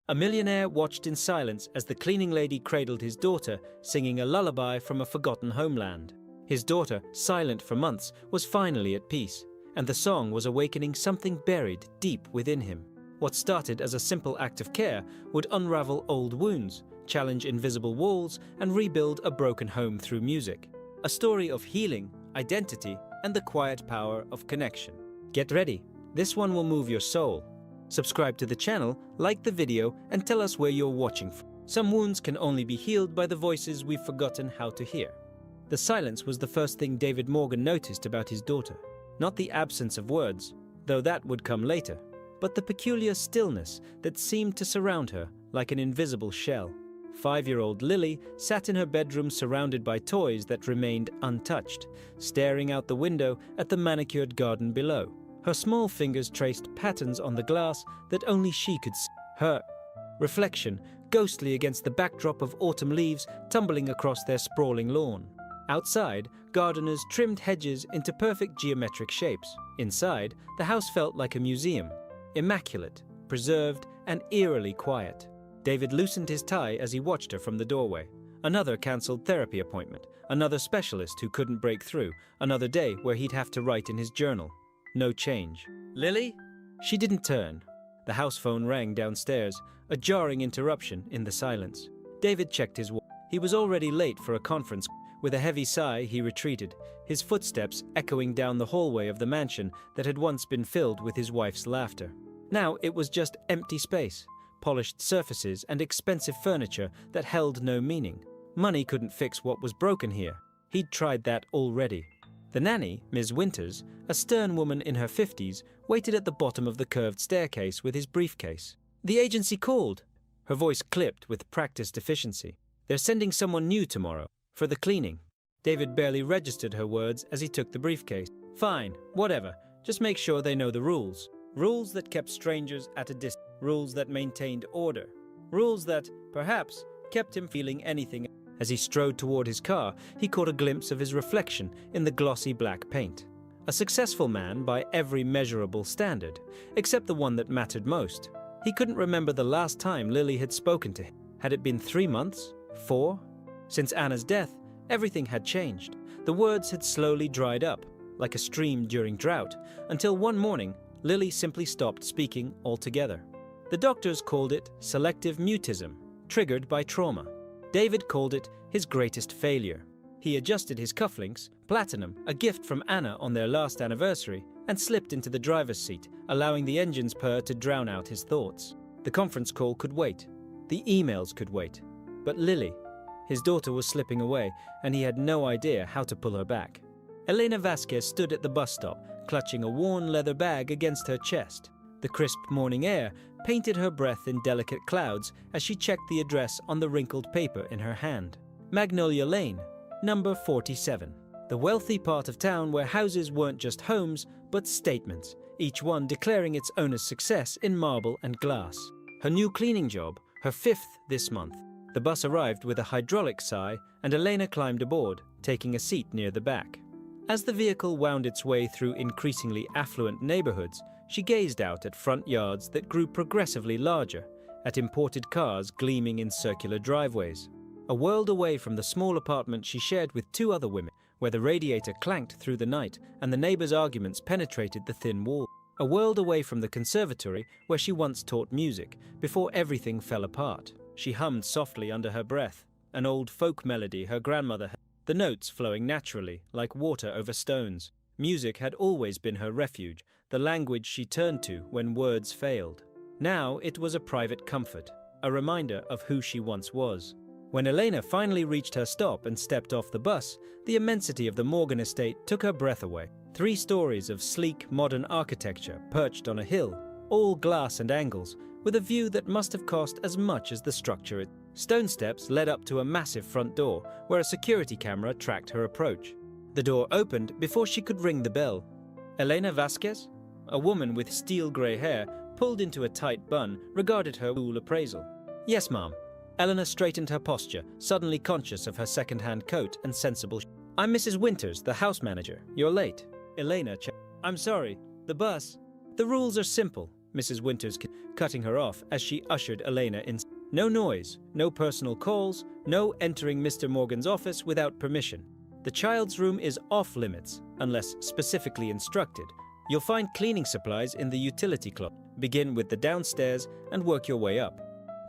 A millionaire watched in silence as the cleaning lady cradled his daughter, singing a lullaby from a forgotten homeland. His daughter, silent for months, was finally at peace, and the song was awakening something buried deep within him. What started as a simple act of care would unravel old wounds, challenge invisible walls, and rebuild a broken home through music. A story of healing, identity, and the quiet power of connection. Get ready, this one will move your soul. Subscribe to the channel, like the video, and tell us where you're watching from. Some wounds can only be healed by the voices we've forgotten how to hear. The silence was the first thing David Morgan noticed about his daughter. Not the absence of words, though that would come later, but the peculiar stillness that seemed to surround her like an invisible shell. 5-year-old Lily sat in her bedroom surrounded by toys that remained untouched, staring out the window at the manicured garden below. Her small fingers traced patterns on the glass that only she could see. Her reflection ghostly against the backdrop of autumn leaves tumbling across their sprawling lawn. Outside, gardeners trimmed hedges into perfect geometric shapes. Inside, the house felt like a museum, immaculate, preserved, and eerily quiet. David loosened his tie as he watched her from the doorway. Another cancelled therapy appointment, another specialist who couldn't break through, another day where he'd have to write in his journal. No change. Lily? She didn't turn. The house phone rang downstairs, a jarring interruption in the silence. David checked his watch. He was already late for a conference. With a heavy sigh, he retreated, his footsteps echoing down the hallway of the mansion that had once been filled with his wife's laughter. Now it was just empty space, polished surfaces and expensive furniture that held no meaning. Money couldn't fix what was broken here. He'd tried that already. The nanny, Ms. Winters, a stern woman in her 50s, waited at the bottom of the curved staircase with his briefcase. "The agency called." Her voice clipped with practiced efficiency. "They're sending someone new tomorrow, for the cleaning." David barely registered her words as he took the briefcase. "Fine, whatever. Just make sure they know the rules. Rules that kept strangers at a distance. Rules that maintained order. Rules that, perhaps, kept him feeling anything." As he strode toward his car, he caught a glimpse of his reflection in the glossy black paint. A successful man by every measurable standard, except the one that mattered most. He couldn't remember the last time Lily had spoken to him. Had it been 3 months? 4? Since Anna's death, everything had changed. The words had slowly dried up, like a stream during drought, until one morning, Lily simply stopped speaking altogether. The doctors called it selective mutism, triggered by trauma. David called it his greatest failure. He adjusted his cufflinks, platinum, a gift from Anna on their last anniversary, and slipped into the driver's seat, allowing the engine's purr to drown out his thoughts. The conference call could wait. The emails could wait. But Lily, his daughter, was slipping away, and he had no idea how to pull her back. Elena Vasquez stood at the bus stop, clutching a worn leather bag against her chest. The crisp morning air painted her breath in delicate clouds as she checked the address on the wrinkled paper in her hand. Magnolia Lane, number 47. The wealthy part of town where houses weren't just homes, but statements, each one declaring its owner's success in marble and glass. Her new cleaning job, her 5th this month. The bus arrived with a hydraulic sigh, and Elena climbed aboard, taking a seat near the back. As the vehicle wound its way through increasingly affluent neighborhoods, she gazed out at front yards that grew progressively larger, at imported cars gleaming in circular driveways. A world away from the small apartment she shared with 2 other women, where the radiator clanked through the night and the neighbors' arguments penetrated the thin wall. A world away from the conservatory where she once taught music, before everything fell apart. She hummed softly under her breath, an old folk melody her grandmother had, the notes flowing naturally, like water over stones. Music had always been her refuge, the language she turned to when words failed. Now it was a private comfort, a reminder of who she once was. When Elena finally reached her stop and stepped off the bus, the immensity of the Morgan estate took her breath away. 3 stories of sleek, modern architecture perched on a hill, all glass and angles, with a view that must have cost as much as the structure. Stone steps led up to a massive front door, where a security camera tracked her approach. The door opened before she could ring the bell. Elena Vasquez? A woman with steel grey hair, pulled into a tight bun, regarded her cool appraisal. "Yes, ma'am." Eleanor straightened her posture, suddenly conscious of her second-hand coat and sensible "I'm Mrs. Winters, the house manager. You're late." Elena checked. "I'm sorry. The bus." "The rules are simple. Mrs. Winters cutting her off as she ushered Elena in. No noise, no personal calls, no entering Mr. Morgan's office without permission. The child's room is off limits, unless specifically instructed. You'll find cleaning supplies in the utility closet. Begin with the downstairs and work your way up.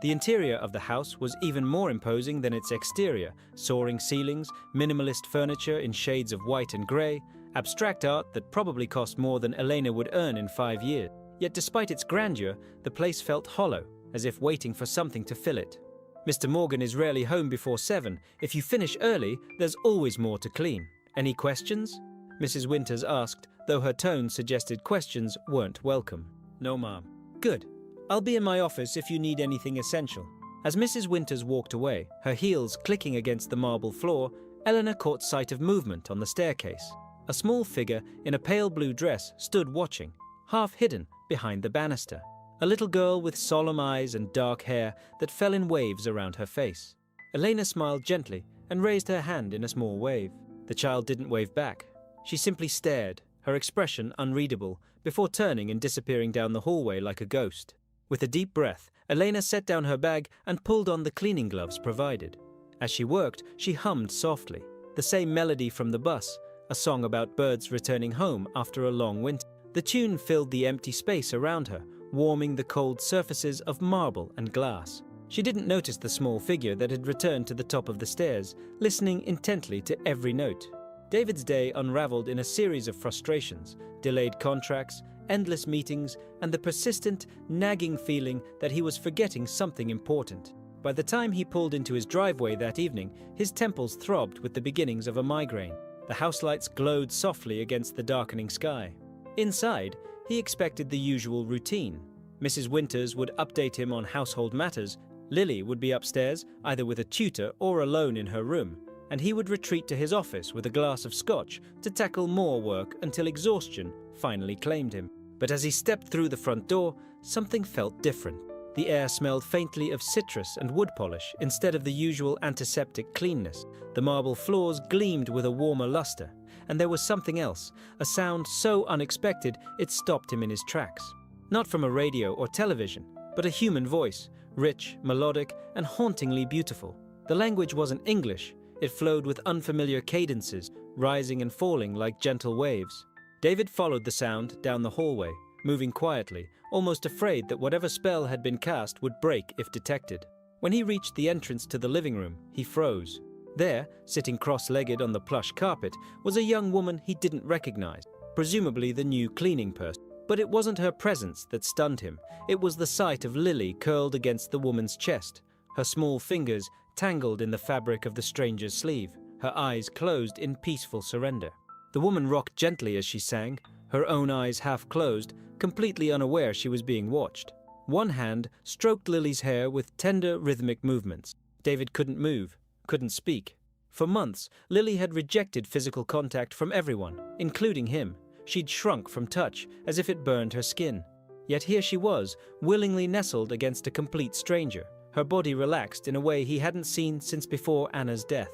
The interior of the house was even more imposing than its exterior. Soaring ceilings, minimalist furniture in shades of white and grey, abstract art that probably cost more than Elena would earn in 5 years. Yet despite its grandeur, the place felt hollow, as if waiting for something to fill it. Mr. Morgan is rarely home before 7. If you finish early, there's always more to clean. Any questions? Mrs. Winters asked, though her tone suggested questions weren't welcome. No, ma'am. Good. I'll be in my office if you need anything essential. As Mrs. Winters walked away, her heels clicking against the marble floor, Eleanor caught sight of movement on the staircase. A small figure in a pale blue dress stood watching, half hidden behind the banister. A little girl with solemn eyes and dark hair that fell in waves around her face. Elena smiled gently and raised her hand in a small wave. The child didn't wave back. She simply stared, her expression unreadable, before turning and disappearing down the hallway like a ghost. With a deep breath, Elena set down her bag and pulled on the cleaning gloves provided. As she worked, she hummed softly, the same melody from the bus, a song about birds returning home after a long winter. The tune filled the empty space around her, warming the cold surfaces of marble and glass. She didn't notice the small figure that had returned to the top of the stairs, listening intently to every note. David's day unraveled in a series of frustrations, delayed contracts, endless meetings, and the persistent, nagging feeling that he was forgetting something important. By the time he pulled into his driveway that evening, his temples throbbed with the beginnings of a migraine. The house lights glowed softly against the darkening sky. Inside, he expected the usual routine. Mrs. Winters would update him on household matters, Lily would be upstairs, either with a tutor or alone in her room, and he would retreat to his office with a glass of scotch to tackle more work until exhaustion finally claimed him. But as he stepped through the front door, something felt different. The air smelled faintly of citrus and wood polish instead of the usual antiseptic cleanness. The marble floors gleamed with a warmer luster, and there was something else, a sound so unexpected it stopped him in his tracks. Not from a radio or television, but a human voice, rich, melodic, and hauntingly beautiful. The language wasn't English. It flowed with unfamiliar cadences, rising and falling like gentle waves. David followed the sound down the hallway, moving quietly, almost afraid that whatever spell had been cast would break if detected. When he reached the entrance to the living room, he froze. There, sitting cross-legged on the plush carpet, was a young woman he didn't recognize, presumably the new cleaning person. But it wasn't her presence that stunned him. It was the sight of Lily curled against the woman's chest, her small fingers tangled in the fabric of the stranger's sleeve, her eyes closed in peaceful surrender. The woman rocked gently as she sang, her own eyes half closed, completely unaware she was being watched. One hand stroked Lily's hair with tender, rhythmic movements. David couldn't move, couldn't speak. For months, Lily had rejected physical contact from everyone, including him. She'd shrunk from touch, as if it burned her skin. Yet here she was, willingly nestled against a complete stranger, her body relaxed in a way he hadn't seen since before Anna's death.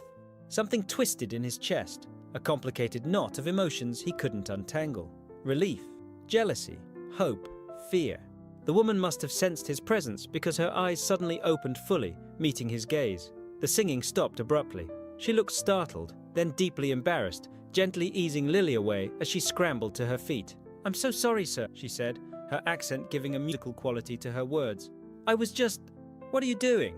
Something twisted in his chest, a complicated knot of emotions he couldn't untangle. Relief, jealousy, hope, fear. The woman must have sensed his presence because her eyes suddenly opened fully, meeting his gaze. The singing stopped abruptly. She looked startled, then deeply embarrassed, gently easing Lily away as she scrambled to her feet. "I'm so sorry, sir," she said, her accent giving a musical quality to her words. "I was just—" "What are you doing?"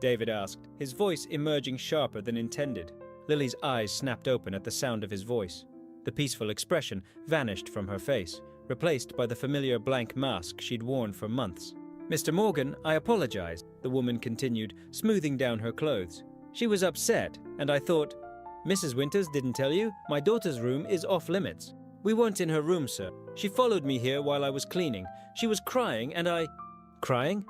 David asked, his voice emerging sharper than intended. Lily's eyes snapped open at the sound of his voice. The peaceful expression vanished from her face, replaced by the familiar blank mask she'd worn for months. "Mr. Morgan, I apologize," the woman continued, smoothing down her clothes. "She was upset, and I thought, Mrs. Winters didn't tell you, my daughter's room is off limits. We weren't in her room, sir. She followed me here while I was cleaning. She was crying and I—" "Crying?"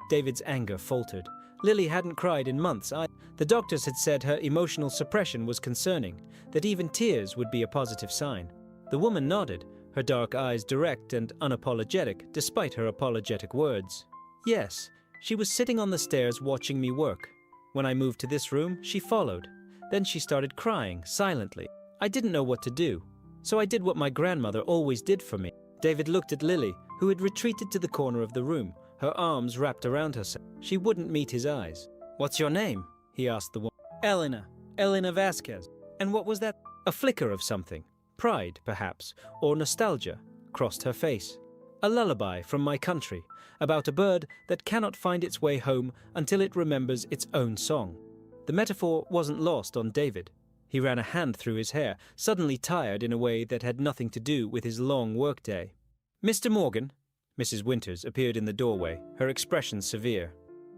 David's anger faltered. Lily hadn't cried in months. The doctors had said her emotional suppression was concerning, that even tears would be a positive sign. The woman nodded, her dark eyes direct and unapologetic, despite her apologetic words. "Yes, she was sitting on the stairs watching me work. When I moved to this room, she followed. Then she started crying, silently. I didn't know what to do, so I did what my grandmother always did for me." David looked at Lily, who had retreated to the corner of the room, her arms wrapped around herself. She wouldn't meet his eyes. "What's your name?" he asked the woman. Elena Vasquez." "And what was that?" A flicker of something, pride perhaps, or nostalgia, crossed her face. "A lullaby from my country, about a bird that cannot find its way home until it remembers its own song." The metaphor wasn't lost on David. He ran a hand through his hair, suddenly tired in a way that had nothing to do with his long workday. "Mr. Morgan?" Mrs. Winters appeared in the doorway, her expression severe.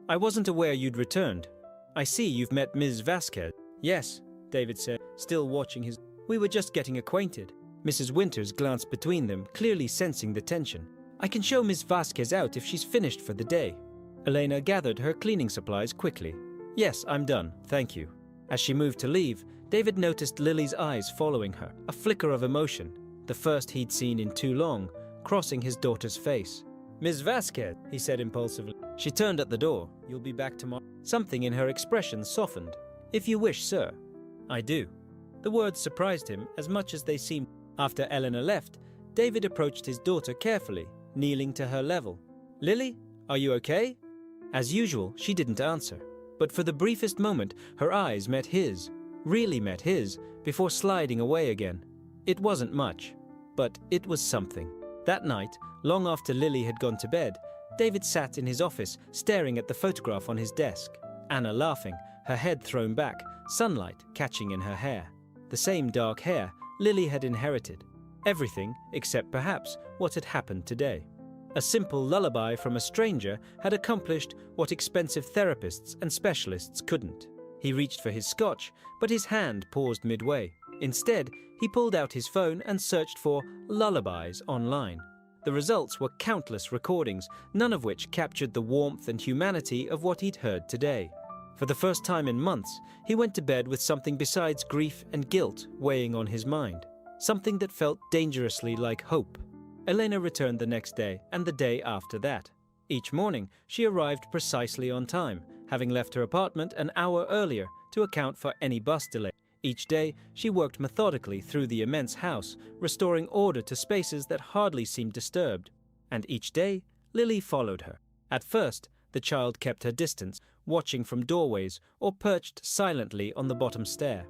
"I wasn't aware you'd returned. I see you've met Ms. Vasquez." "Yes," David said, still watching his... "We were just getting acquainted." Mrs. Winters glanced between them, clearly sensing the tension. "I can show Ms. Vasquez out if she's finished for the day." Elena gathered her cleaning supplies quickly. "Yes, I'm done, thank you." As she moved to leave, David noticed Lily's eyes following her, a flicker of emotion, the first he'd seen in too long, crossing his daughter's face. "Ms. Vasquez," he said impulsively. She turned at the door. "You'll be back tomorrow?" Something in her expression softened. "If you wish, sir." "I do." The words surprised him as much as they seemed. After Eleanor left, David approached his daughter carefully, kneeling to her level. "Lily, are you okay?" As usual, she didn't answer. But for the briefest moment, her eyes met his, really met his, before sliding away again. It wasn't much, but it was something. That night, long after Lily had gone to bed, David sat in his office, staring at the photograph on his desk. Anna laughing, her head thrown back, sunlight catching in her hair. The same dark hair Lily had inherited. Everything, except perhaps what had happened today. A simple lullaby from a stranger had accomplished what expensive therapists and specialists couldn't. He reached for his scotch, but his hand paused midway. Instead, he pulled out his phone and searched for lullabies online. The results were countless recordings, none of which captured the warmth and humanity of what he'd heard today. For the first time in months, he went to bed with something besides grief and guilt weighing on his mind. Something that felt dangerously like hope. Elena returned the next day and the day after that. Each morning, she arrived precisely on time, having left her apartment an hour earlier to account for any bus delay. Each day, she worked methodically through the immense house, restoring order to spaces that hardly seemed disturbed. And each day, Lily followed her. At first, the child kept her distance, watching from doorways or perched silently on the bottom stair.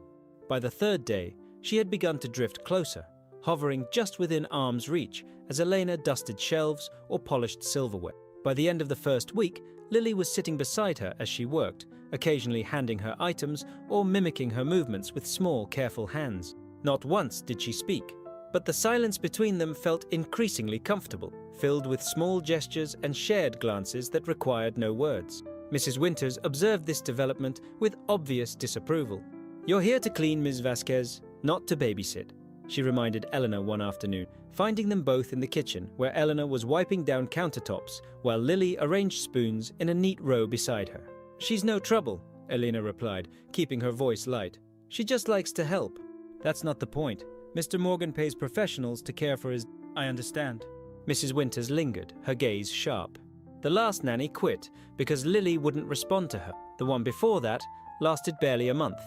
By the third day, she had begun to drift closer, hovering just within arm's reach as Elena dusted shelves or polished silverware. By the end of the first week, Lily was sitting beside her as she worked, occasionally handing her items or mimicking her movements with small, careful hands. Not once did she speak, but the silence between them felt increasingly comfortable, filled with small gestures and shared glances that required no words. Mrs. Winters observed this development with obvious disapproval. "You're here to clean, Ms. Vasquez, not to babysit," she reminded Eleanor one afternoon, finding them both in the kitchen where Eleanor was wiping down countertops while Lily arranged spoons in a neat row beside her. "She's no trouble," Elena replied, keeping her voice light. "She just likes to help." "That's not the point. Mr. Morgan pays professionals to care for his..." "I understand." Mrs. Winters lingered, her gaze sharp. "The last nanny quit because Lily wouldn't respond to her. The one before that lasted barely a month."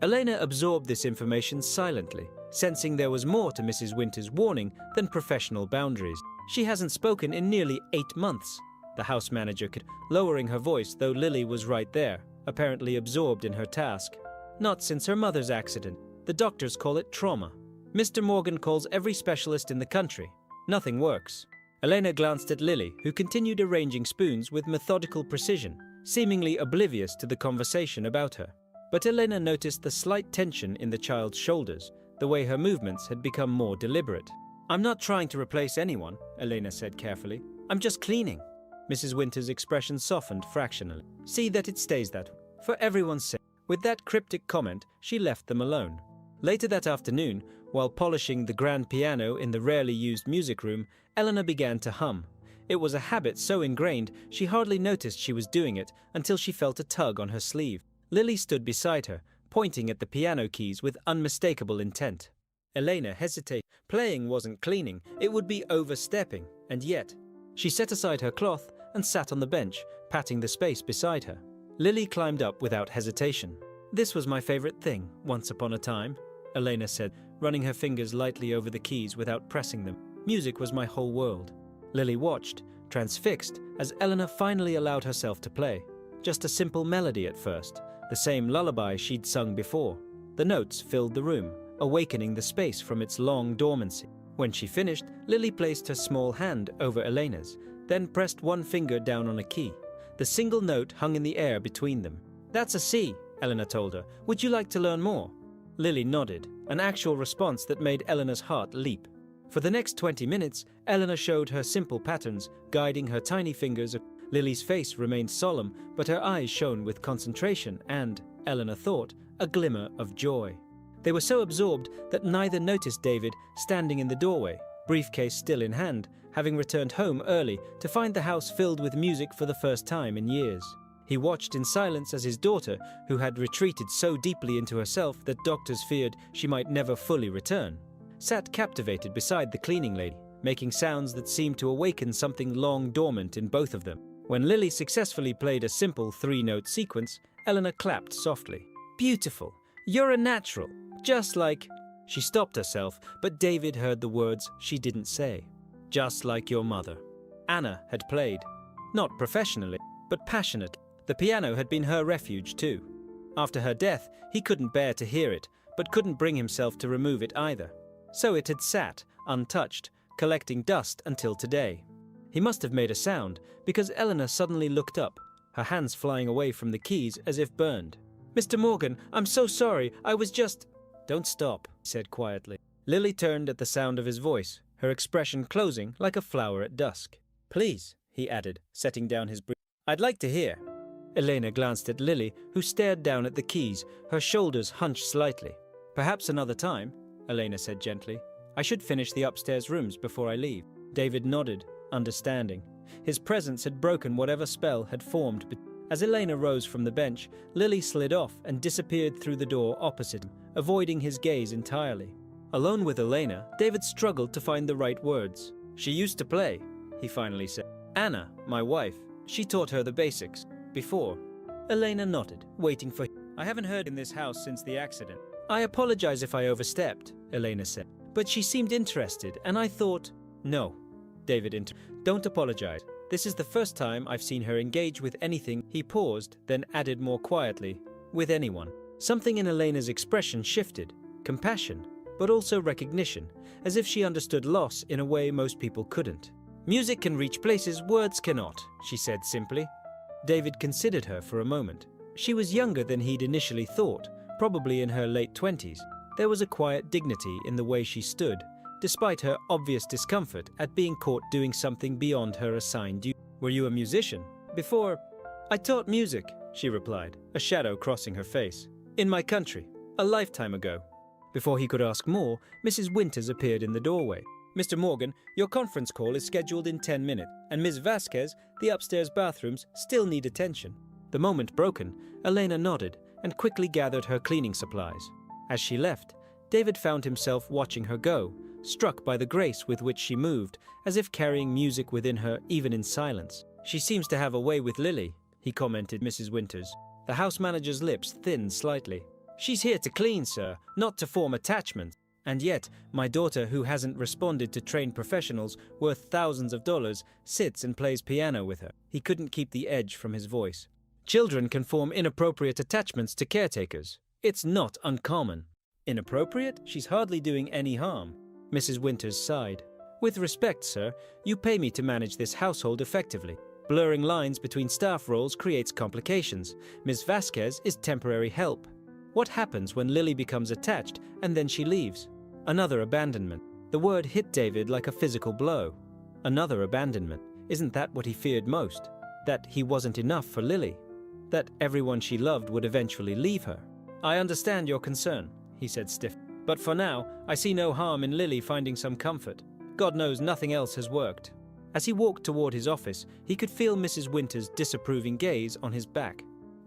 Elena absorbed this information silently, sensing there was more to Mrs. Winters' warning than professional boundaries. "She hasn't spoken in nearly 8 months. The house manager could, lowering her voice though Lily was right there, apparently absorbed in her task. "Not since her mother's accident. The doctors call it trauma. Mr. Morgan calls every specialist in the country. Nothing works." Elena glanced at Lily, who continued arranging spoons with methodical precision, seemingly oblivious to the conversation about her. But Elena noticed the slight tension in the child's shoulders, the way her movements had become more deliberate. "I'm not trying to replace anyone," Elena said carefully. "I'm just cleaning." Mrs. Winters' expression softened fractionally. "See that it stays that way, for everyone's sake." With that cryptic comment, she left them alone. Later that afternoon, while polishing the grand piano in the rarely used music room, Eleanor began to hum. It was a habit so ingrained she hardly noticed she was doing it until she felt a tug on her sleeve. Lily stood beside her, pointing at the piano keys with unmistakable intent. Elena hesitated. Playing wasn't cleaning, it would be overstepping, and yet... She set aside her cloth and sat on the bench, patting the space beside her. Lily climbed up without hesitation. "This was my favorite thing, once upon a time," Elena said, running her fingers lightly over the keys without pressing them. Music was my whole world. Lily watched, transfixed, as Eleanor finally allowed herself to play. Just a simple melody at first, the same lullaby she'd sung before. The notes filled the room, awakening the space from its long dormancy. When she finished, Lily placed her small hand over Elena's, then pressed one finger down on a key. The single note hung in the air between them. "That's a C," Eleanor told her. "Would you like to learn more?" Lily nodded, an actual response that made Eleanor's heart leap. For the next 20 minutes, Eleanor showed her simple patterns, guiding her tiny fingers. Lily's face remained solemn, but her eyes shone with concentration and, Eleanor thought, a glimmer of joy. They were so absorbed that neither noticed David standing in the doorway, briefcase still in hand, having returned home early to find the house filled with music for the first time in years. He watched in silence as his daughter, who had retreated so deeply into herself that doctors feared she might never fully return, sat captivated beside the cleaning lady, making sounds that seemed to awaken something long dormant in both of them. When Lily successfully played a simple 3-note sequence, Eleanor clapped softly. "Beautiful! You're a natural! Just like..." She stopped herself, but David heard the words she didn't say. "Just like your mother." Anna had played. Not professionally, but passionately. The piano had been her refuge too. After her death, he couldn't bear to hear it, but couldn't bring himself to remove it either. So it had sat, untouched, collecting dust until today. He must have made a sound, because Eleanor suddenly looked up, her hands flying away from the keys as if burned. "Mr. Morgan, I'm so sorry, I was just..." "Don't stop," he said quietly. Lily turned at the sound of his voice, her expression closing like a flower at dusk. "Please," he added, setting down his brief. "I'd like to hear." Elena glanced at Lily, who stared down at the keys, her shoulders hunched slightly. "Perhaps another time," Elena said gently. "I should finish the upstairs rooms before I leave." David nodded, understanding. His presence had broken whatever spell had formed. As Elena rose from the bench, Lily slid off and disappeared through the door opposite him, avoiding his gaze entirely. Alone with Elena, David struggled to find the right words. "She used to play," he finally said. "Anna, my wife, she taught her the basics. Before." Elena nodded, waiting for him. "I haven't heard in this house since the accident." "I apologize if I overstepped," Elena said. "But she seemed interested, and I thought..." "No," David interrupted. "Don't apologize. This is the first time I've seen her engage with anything." He paused, then added more quietly, "with anyone." Something in Elena's expression shifted. Compassion, but also recognition, as if she understood loss in a way most people couldn't. "Music can reach places words cannot," she said simply. David considered her for a moment. She was younger than he'd initially thought, probably in her late 20s. There was a quiet dignity in the way she stood, despite her obvious discomfort at being caught doing something beyond her assigned duty. "Were you a musician?" "Before, I taught music," she replied, a shadow crossing her face. "In my country, a lifetime ago." Before he could ask more, Mrs. Winters appeared in the doorway. "Mr. Morgan, your conference call is scheduled in 10 minutes, and Ms. Vasquez, the upstairs bathrooms still need attention." The moment broken, Elena nodded and quickly gathered her cleaning supplies. As she left, David found himself watching her go, struck by the grace with which she moved, as if carrying music within her even in silence. "She seems to have a way with Lily," he commented. Mrs. Winters. The house manager's lips thinned slightly. "She's here to clean, sir, not to form attachments. And yet, my daughter, who hasn't responded to trained professionals worth thousands of dollars, sits and plays piano with her." He couldn't keep the edge from his voice. "Children can form inappropriate attachments to caretakers. It's not uncommon." "Inappropriate? She's hardly doing any harm." Mrs. Winters sighed. "With respect, sir, you pay me to manage this household effectively. Blurring lines between staff roles creates complications. Ms. Vasquez is temporary help. What happens when Lily becomes attached and then she leaves? Another abandonment." The word hit David like a physical blow. Another abandonment. Isn't that what he feared most? That he wasn't enough for Lily? That everyone she loved would eventually leave her? "I understand your concern," he said stiffly. "But for now, I see no harm in Lily finding some comfort. God knows nothing else has worked." As he walked toward his office, he could feel Mrs. Winters' disapproving gaze on his back.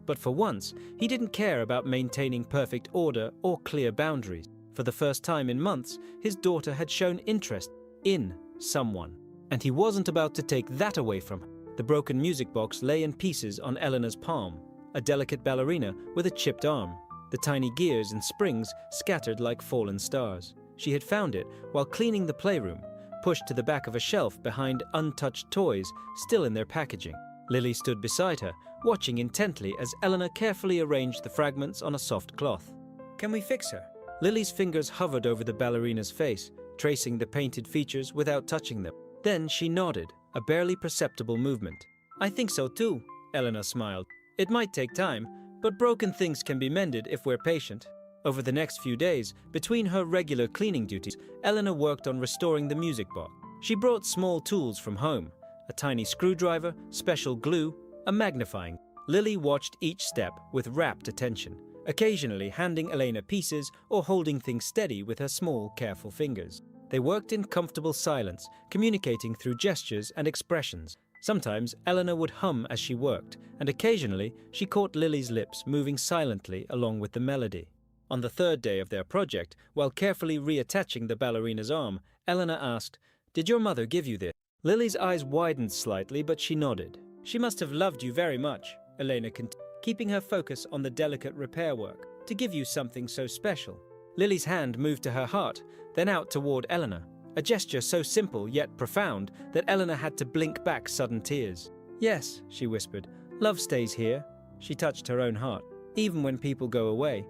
But for once, he didn't care about maintaining perfect order or clear boundaries. For the first time in months, his daughter had shown interest in someone. And he wasn't about to take that away from her. The broken music box lay in pieces on Eleanor's palm, a delicate ballerina with a chipped arm, the tiny gears and springs scattered like fallen stars. She had found it while cleaning the playroom, pushed to the back of a shelf behind untouched toys still in their packaging. Lily stood beside her, watching intently as Eleanor carefully arranged the fragments on a soft cloth. "Can we fix her?" Lily's fingers hovered over the ballerina's face, tracing the painted features without touching them. Then she nodded, a barely perceptible movement. "I think so too," Eleanor smiled. "It might take time, but broken things can be mended if we're patient." Over the next few days, between her regular cleaning duties, Eleanor worked on restoring the music box. She brought small tools from home, a tiny screwdriver, special glue, a magnifying. Lily watched each step with rapt attention, occasionally handing Elena pieces or holding things steady with her small, careful fingers. They worked in comfortable silence, communicating through gestures and expressions. Sometimes Eleanor would hum as she worked, and occasionally she caught Lily's lips moving silently along with the melody. On the third day of their project, while carefully reattaching the ballerina's arm, Eleanor asked, "Did your mother give you this?" Lily's eyes widened slightly, but she nodded. "She must have loved you very much," Elena continued, keeping her focus on the delicate repair work, "to give you something so special." Lily's hand moved to her heart, then out toward Eleanor, a gesture so simple yet profound that Eleanor had to blink back sudden tears. "Yes," she whispered, "love stays here." She touched her own heart, even when people go away.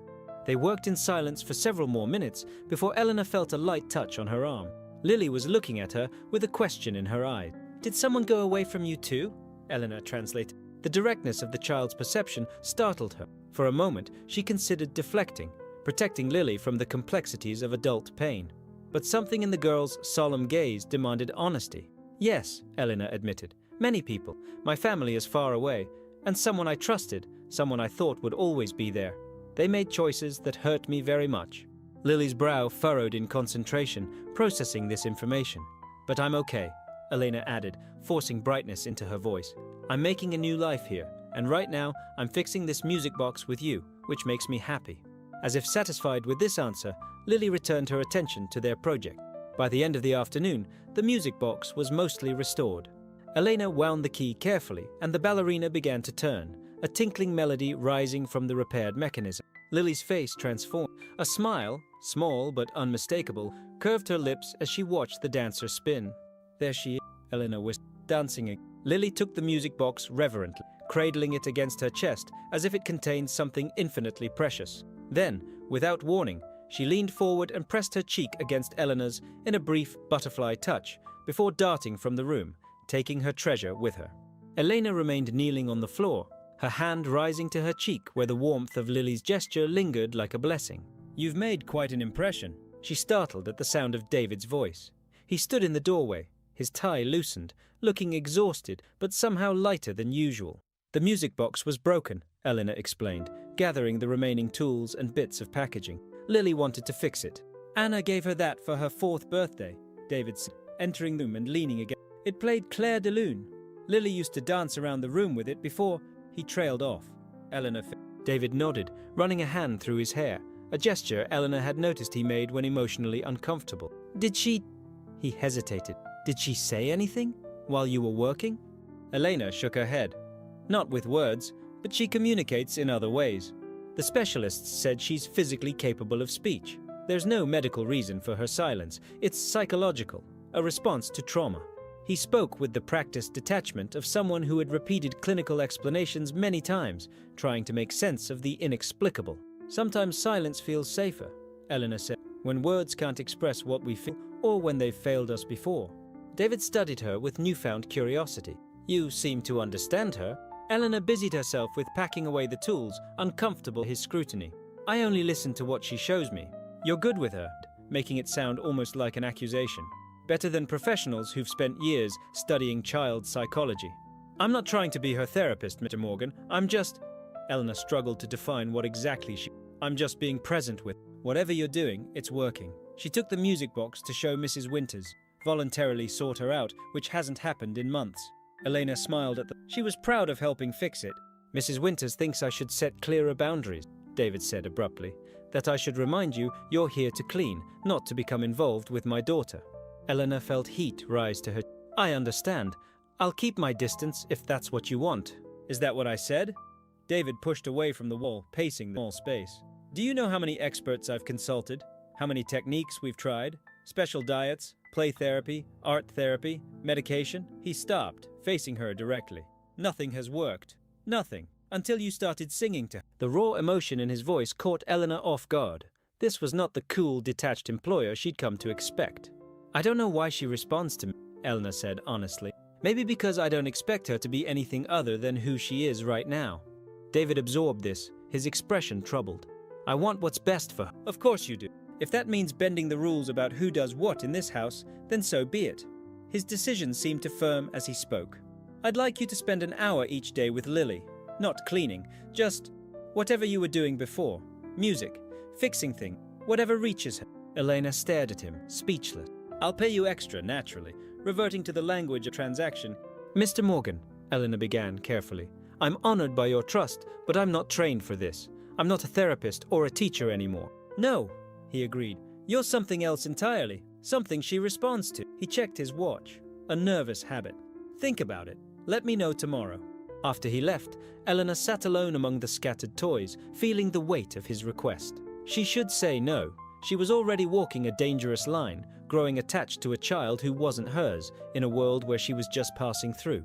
They worked in silence for several more minutes before Eleanor felt a light touch on her arm. Lily was looking at her with a question in her eye. "Did someone go away from you too?" Eleanor translated. The directness of the child's perception startled her. For a moment, she considered deflecting, protecting Lily from the complexities of adult pain. But something in the girl's solemn gaze demanded honesty. "Yes," Eleanor admitted. "Many people. My family is far away. And someone I trusted, someone I thought would always be there. They made choices that hurt me very much." Lily's brow furrowed in concentration, processing this information. "But I'm okay," Elena added, forcing brightness into her voice. "I'm making a new life here, and right now I'm fixing this music box with you, which makes me happy." As if satisfied with this answer, Lily returned her attention to their project. By the end of the afternoon, the music box was mostly restored. Elena wound the key carefully, and the ballerina began to turn, a tinkling melody rising from the repaired mechanism. Lily's face transformed. A smile, small but unmistakable, curved her lips as she watched the dancer spin. "There she is," Eleanor whispered, dancing again. Lily took the music box reverently, cradling it against her chest as if it contained something infinitely precious. Then, without warning, she leaned forward and pressed her cheek against Eleanor's in a brief butterfly touch before darting from the room, taking her treasure with her. Elena remained kneeling on the floor, her hand rising to her cheek where the warmth of Lily's gesture lingered like a blessing. "You've made quite an impression," she startled at the sound of David's voice. He stood in the doorway, his tie loosened, looking exhausted but somehow lighter than usual. "The music box was broken," Eleanor explained, gathering the remaining tools and bits of packaging. "Lily wanted to fix it. Anna gave her that for her 4th birthday," David said, entering the room and leaning against. "It played Claire de Lune. Lily used to dance around the room with it before." He trailed off. David nodded, running a hand through his hair, a gesture Eleanor had noticed he made when emotionally uncomfortable. "Did she—" He hesitated. "Did she say anything while you were working?" Elena shook her head. "Not with words, but she communicates in other ways. The specialists said she's physically capable of speech. There's no medical reason for her silence. It's psychological, a response to trauma." He spoke with the practiced detachment of someone who had repeated clinical explanations many times, trying to make sense of the inexplicable. "Sometimes silence feels safer," Eleanor said, "when words can't express what we feel or when they've failed us before." David studied her with newfound curiosity. "You seem to understand her." Eleanor busied herself with packing away the tools, uncomfortable with his scrutiny. "I only listen to what she shows me." "You're good with her," making it sound almost like an accusation. "Better than professionals who've spent years studying child psychology." "I'm not trying to be her therapist, Mr. Morgan. I'm just—" Eleanor struggled to define what exactly "I'm just being present with. Whatever you're doing, it's working." She took the music box to show Mrs. Winters, voluntarily sought her out, which hasn't happened in months. Elena smiled at them. She was proud of helping fix it. "Mrs. Winters thinks I should set clearer boundaries," David said abruptly. "That I should remind you you're here to clean, not to become involved with my daughter." Eleanor felt heat rise to her. "I understand. I'll keep my distance if that's what you want." "Is that what I said?" David pushed away from the wall, pacing the small space. "Do you know how many experts I've consulted? How many techniques we've tried? Special diets? Play therapy, art therapy, medication? He stopped, facing her directly. Nothing has worked. Nothing. Until you started singing to her. The raw emotion in his voice caught Eleanor off guard. This was not the cool, detached employer she'd come to expect. I don't know why she responds to me, Eleanor said honestly. Maybe because I don't expect her to be anything other than who she is right now. David absorbed this, his expression troubled. I want what's best for her. Of course you do. If that means bending the rules about who does what in this house, then so be it. His decision seemed to firm as he spoke. I'd like you to spend an hour each day with Lily. Not cleaning, just whatever you were doing before. Music, fixing things, whatever reaches her. Elena stared at him, speechless. I'll pay you extra, naturally, reverting to the language of transaction. Mr. Morgan, Eleanor began carefully, I'm honored by your trust, but I'm not trained for this. I'm not a therapist or a teacher anymore. No, he agreed. You're something else entirely, something she responds to. He checked his watch. A nervous habit. Think about it. Let me know tomorrow. After he left, Eleanor sat alone among the scattered toys, feeling the weight of his request. She should say no. She was already walking a dangerous line, growing attached to a child who wasn't hers, in a world where she was just passing through.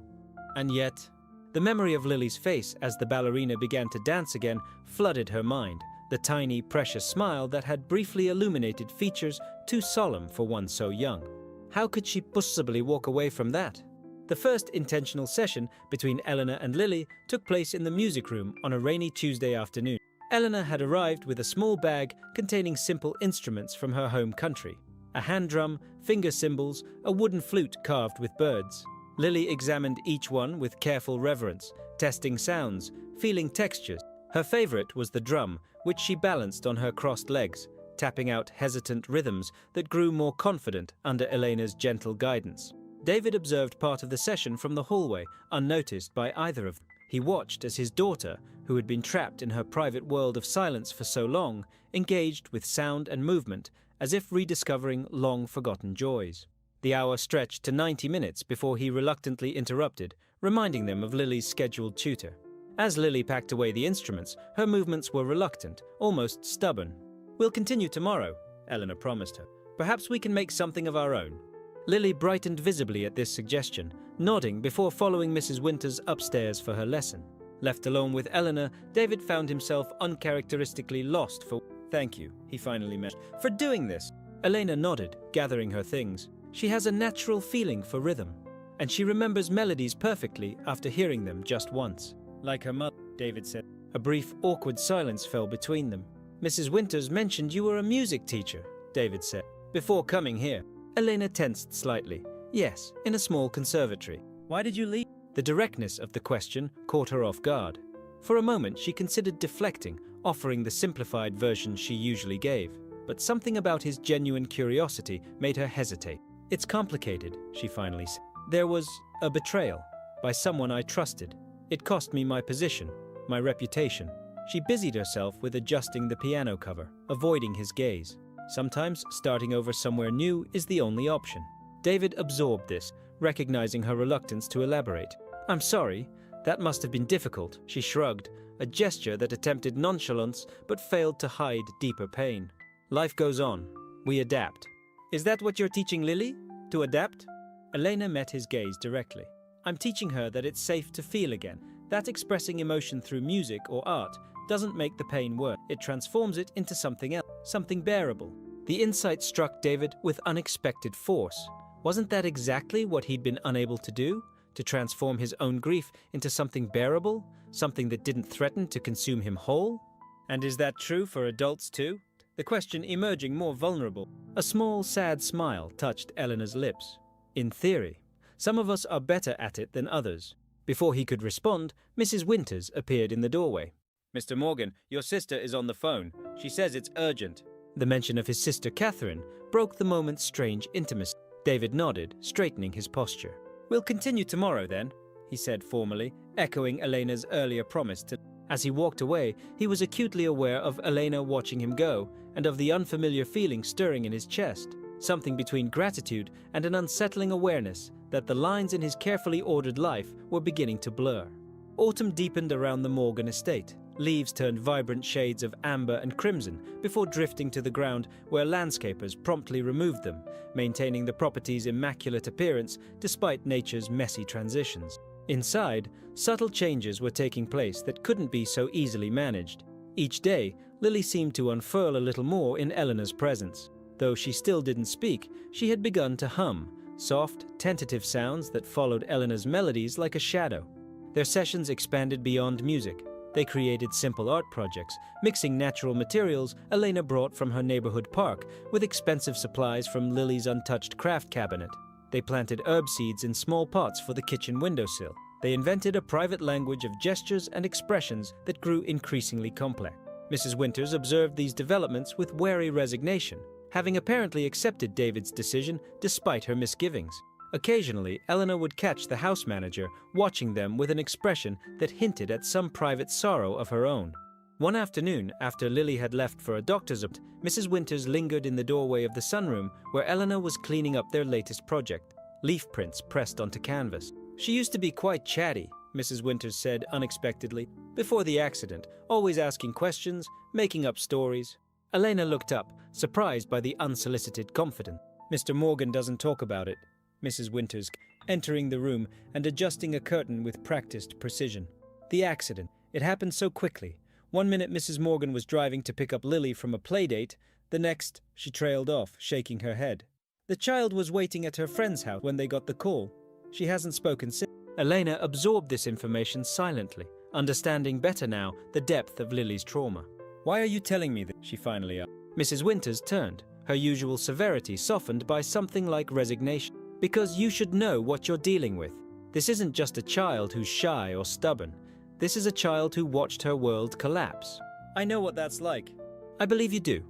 And yet, the memory of Lily's face as the ballerina began to dance again flooded her mind, the tiny, precious smile that had briefly illuminated features too solemn for one so young. How could she possibly walk away from that? The first intentional session between Eleanor and Lily took place in the music room on a rainy Tuesday afternoon. Eleanor had arrived with a small bag containing simple instruments from her home country. A hand drum, finger cymbals, a wooden flute carved with birds. Lily examined each one with careful reverence, testing sounds, feeling textures. Her favorite was the drum, which she balanced on her crossed legs, tapping out hesitant rhythms that grew more confident under Elena's gentle guidance. David observed part of the session from the hallway, unnoticed by either of them. He watched as his daughter, who had been trapped in her private world of silence for so long, engaged with sound and movement, as if rediscovering long-forgotten joys. The hour stretched to 90 minutes before he reluctantly interrupted, reminding them of Lily's scheduled tutor. As Lily packed away the instruments, her movements were reluctant, almost stubborn. We'll continue tomorrow, Eleanor promised her. Perhaps we can make something of our own. Lily brightened visibly at this suggestion, nodding before following Mrs. Winters upstairs for her lesson. Left alone with Eleanor, David found himself uncharacteristically lost for "Thank you," he finally mentioned, "for doing this." Elena nodded, gathering her things. She has a natural feeling for rhythm, and she remembers melodies perfectly after hearing them just once. Like her mother, David said. A brief, awkward silence fell between them. Mrs. Winters mentioned you were a music teacher, David said, before coming here. Elena tensed slightly. Yes, in a small conservatory. Why did you leave? The directness of the question caught her off guard. For a moment, she considered deflecting, offering the simplified version she usually gave. But something about his genuine curiosity made her hesitate. It's complicated, she finally said. There was a betrayal by someone I trusted. It cost me my position, my reputation. She busied herself with adjusting the piano cover, avoiding his gaze. Sometimes starting over somewhere new is the only option. David absorbed this, recognizing her reluctance to elaborate. I'm sorry, that must have been difficult, she shrugged, a gesture that attempted nonchalance but failed to hide deeper pain. Life goes on. We adapt. Is that what you're teaching Lily? To adapt? Elena met his gaze directly. I'm teaching her that it's safe to feel again, that expressing emotion through music or art doesn't make the pain worse. It transforms it into something else, something bearable. The insight struck David with unexpected force. Wasn't that exactly what he'd been unable to do? To transform his own grief into something bearable? Something that didn't threaten to consume him whole? And is that true for adults too? The question emerging more vulnerable. A small, sad smile touched Eleanor's lips. In theory. Some of us are better at it than others. Before he could respond, Mrs. Winters appeared in the doorway. Mr. Morgan, your sister is on the phone. She says it's urgent. The mention of his sister Catherine broke the moment's strange intimacy. David nodded, straightening his posture. We'll continue tomorrow then, he said formally, echoing Elena's earlier promise to. As he walked away, he was acutely aware of Elena watching him go, and of the unfamiliar feeling stirring in his chest. Something between gratitude and an unsettling awareness that the lines in his carefully ordered life were beginning to blur. Autumn deepened around the Morgan estate, Leaves turned vibrant shades of amber and crimson before drifting to the ground, where landscapers promptly removed them, maintaining the property's immaculate appearance despite nature's messy transitions. Inside, subtle changes were taking place that couldn't be so easily managed. Each day, Lily seemed to unfurl a little more in Eleanor's presence. Though she still didn't speak, she had begun to hum, soft, tentative sounds that followed Eleanor's melodies like a shadow. Their sessions expanded beyond music. They created simple art projects, mixing natural materials Elena brought from her neighborhood park with expensive supplies from Lily's untouched craft cabinet. They planted herb seeds in small pots for the kitchen windowsill. They invented a private language of gestures and expressions that grew increasingly complex. Mrs. Winters observed these developments with wary resignation, having apparently accepted David's decision despite her misgivings. Occasionally, Eleanor would catch the house manager watching them with an expression that hinted at some private sorrow of her own. One afternoon, after Lily had left for a doctor's appointment, Mrs. Winters lingered in the doorway of the sunroom where Eleanor was cleaning up their latest project, leaf prints pressed onto canvas. She used to be quite chatty, Mrs. Winters said unexpectedly, before the accident, always asking questions, making up stories. Elena looked up, surprised by the unsolicited confidence. Mr. Morgan doesn't talk about it, Mrs. Winters, entering the room and adjusting a curtain with practiced precision. The accident. It happened so quickly. One minute Mrs. Morgan was driving to pick up Lily from a playdate, the next she trailed off, shaking her head. The child was waiting at her friend's house when they got the call. She hasn't spoken since. Elena absorbed this information silently, understanding better now the depth of Lily's trauma. "Why are you telling me this?" she finally asked. Mrs. Winters turned, her usual severity softened by something like resignation. "Because you should know what you're dealing with. This isn't just a child who's shy or stubborn. This is a child who watched her world collapse." "I know what that's like." "I believe you do."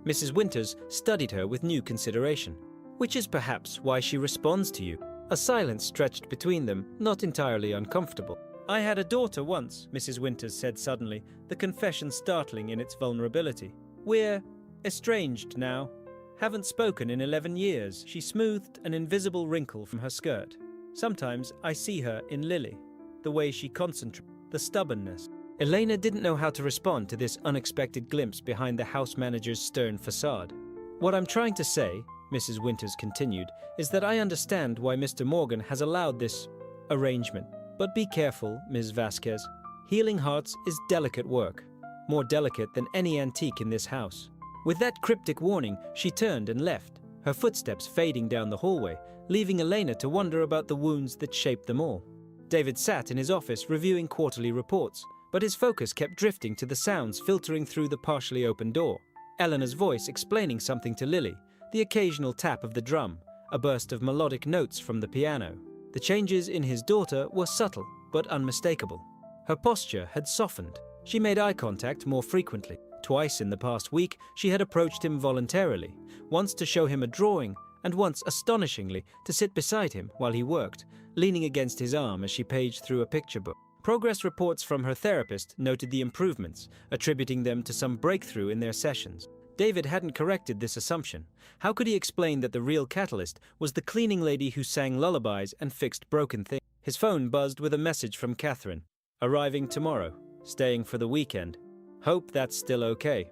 Mrs. Winters studied her with new consideration. "Which is perhaps why she responds to you." A silence stretched between them, not entirely uncomfortable. "I had a daughter once," Mrs. Winters said suddenly, the confession startling in its vulnerability. "We're estranged now. Haven't spoken in 11 years. She smoothed an invisible wrinkle from her skirt. "Sometimes I see her in Lily. The way she concentrates, the stubbornness." Elena didn't know how to respond to this unexpected glimpse behind the house manager's stern facade. "What I'm trying to say," Mrs. Winters continued, "is that I understand why Mr. Morgan has allowed this arrangement. But be careful, Ms. Vasquez. Healing hearts is delicate work, more delicate than any antique in this house." With that cryptic warning, she turned and left, her footsteps fading down the hallway, leaving Elena to wonder about the wounds that shaped them all. David sat in his office reviewing quarterly reports, but his focus kept drifting to the sounds filtering through the partially open door. Eleanor's voice explaining something to Lily, the occasional tap of the drum, a burst of melodic notes from the piano. The changes in his daughter were subtle, but unmistakable. Her posture had softened. She made eye contact more frequently. Twice in the past week, she had approached him voluntarily, once to show him a drawing, and once, astonishingly, to sit beside him while he worked, leaning against his arm as she paged through a picture book. Progress reports from her therapist noted the improvements, attributing them to some breakthrough in their sessions. David hadn't corrected this assumption. How could he explain that the real catalyst was the cleaning lady who sang lullabies and fixed broken things? His phone buzzed with a message from Catherine. "Arriving tomorrow. Staying for the weekend. Hope that's still okay."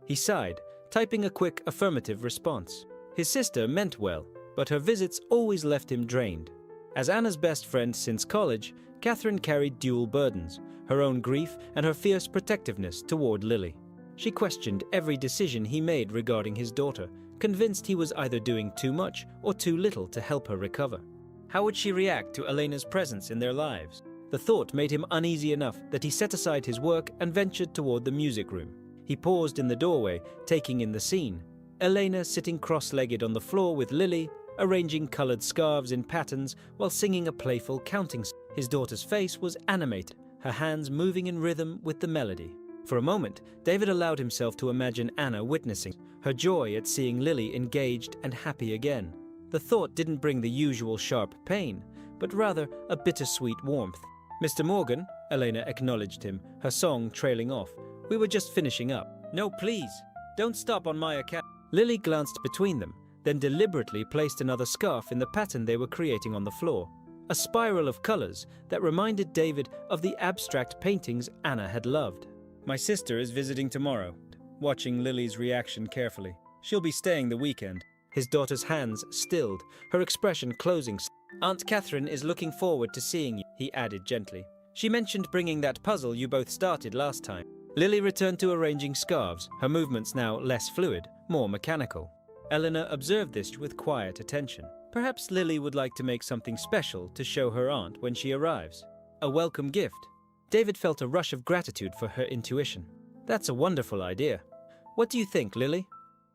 He sighed, typing a quick affirmative response. His sister meant well, but her visits always left him drained. As Anna's best friend since college, Catherine carried dual burdens, her own grief and her fierce protectiveness toward Lily. She questioned every decision he made regarding his daughter, convinced he was either doing too much or too little to help her recover. How would she react to Elena's presence in their lives? The thought made him uneasy enough that he set aside his work and ventured toward the music room. He paused in the doorway, taking in the scene. Elena sitting cross-legged on the floor with Lily, arranging colored scarves in patterns while singing a playful counting song. His daughter's face was animated, her hands moving in rhythm with the melody. For a moment, David allowed himself to imagine Anna witnessing her joy at seeing Lily engaged and happy again. The thought didn't bring the usual sharp pain, but rather a bittersweet warmth. "Mr. Morgan," Elena acknowledged him, her song trailing off. "We were just finishing up." "No, please, don't stop on my account." Lily glanced between them, then deliberately placed another scarf in the pattern they were creating on the floor, a spiral of colors that reminded David of the abstract paintings Anna had loved. My sister is visiting tomorrow, watching Lily's reaction carefully. She'll be staying the weekend. His daughter's hands stilled, her expression closing. Aunt Catherine is looking forward to seeing you, he added gently. She mentioned bringing that puzzle you both started last time. Lily returned to arranging scarves, her movements now less fluid, more mechanical. Eleanor observed this with quiet attention. Perhaps Lily would like to make something special to show her aunt when she arrives. A welcome gift. David felt a rush of gratitude for her intuition. That's a wonderful idea. What do you think, Lily?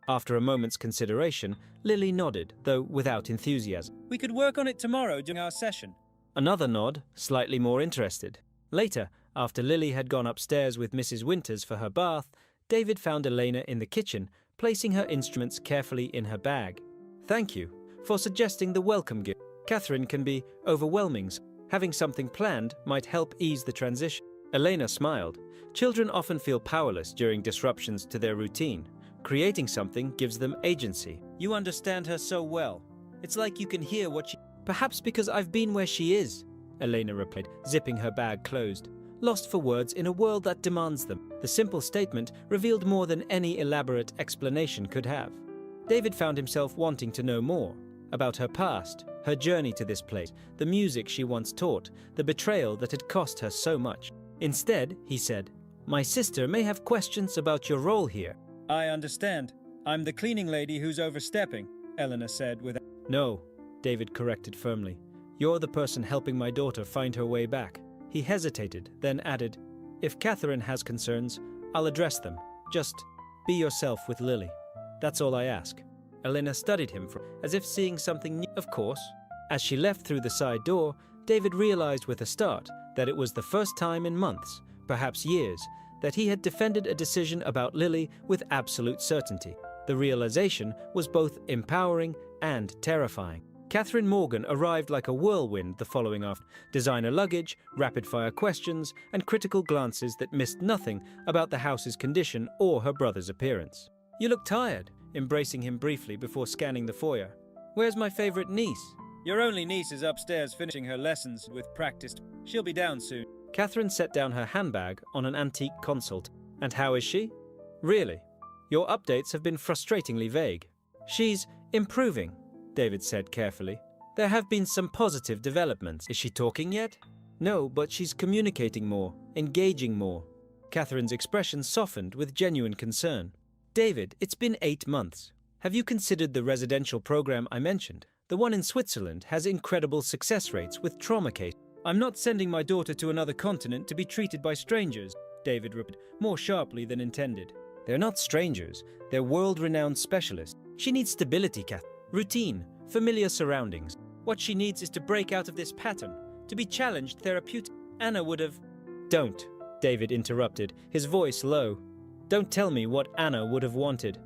After a moment's consideration, Lily nodded, though without enthusiasm. We could work on it tomorrow during our session. Another nod, slightly more interested. Later, after Lily had gone upstairs with Mrs. Winters for her bath, David found Elena in the kitchen, placing her instruments carefully in her bag. Thank you for suggesting the welcome gift. Catherine can be overwhelming. Having something planned might help ease the transition. Elena smiled. Children often feel powerless during disruptions to their routine. Creating something gives them agency. You understand her so well. It's like you can hear what she... Perhaps because I've been where she is, Elena replied, zipping her bag closed. Lost for words in a world that demands them. The simple statement revealed more than any elaborate explanation could have. David found himself wanting to know more about her past, her journey to this place, the music she once taught, the betrayal that had cost her so much. Instead, he said, My sister may have questions about your role here. I understand. I'm the cleaning lady who's overstepping, Eleanor said with... No, David corrected firmly. You're the person helping my daughter find her way back. He hesitated, then added, If Catherine has concerns, I'll address them. Just be yourself with Lily. That's all I ask. Elena studied him as if seeing something new. Of course. As she left through the side door, David realized with a start that it was the first time in months, perhaps years, that he had defended a decision about Lily with absolute certainty. The realization was both empowering and terrifying. Catherine Morgan arrived like a whirlwind the following afternoon. Designer luggage, rapid-fire questions, and critical glances that missed nothing about the house's condition or her brother's appearance. You look tired, embracing him briefly before scanning the foyer. Where's my favorite niece? Your only niece is upstairs finishing her lessons with practice. She'll be down soon. Catherine set down her handbag on an antique console. And how is she? Really? Your updates have been frustratingly vague. She's improving, David said carefully. There have been some positive developments. Is she talking yet? No, but she's communicating more, engaging more. Catherine's expression softened with genuine concern. David, it's been 8 months. Have you considered the residential program I mentioned? The one in Switzerland has incredible success rates with trauma cases. I'm not sending my daughter to another continent to be treated by strangers, David replied, more sharply than intended. They're not strangers. They're world-renowned specialists. She needs stability, Kath. Routine, familiar surroundings. What she needs is to break out of this pattern, to be challenged therapeutic. Anna would have... Don't, David interrupted, his voice low. Don't tell me what Anna would have wanted.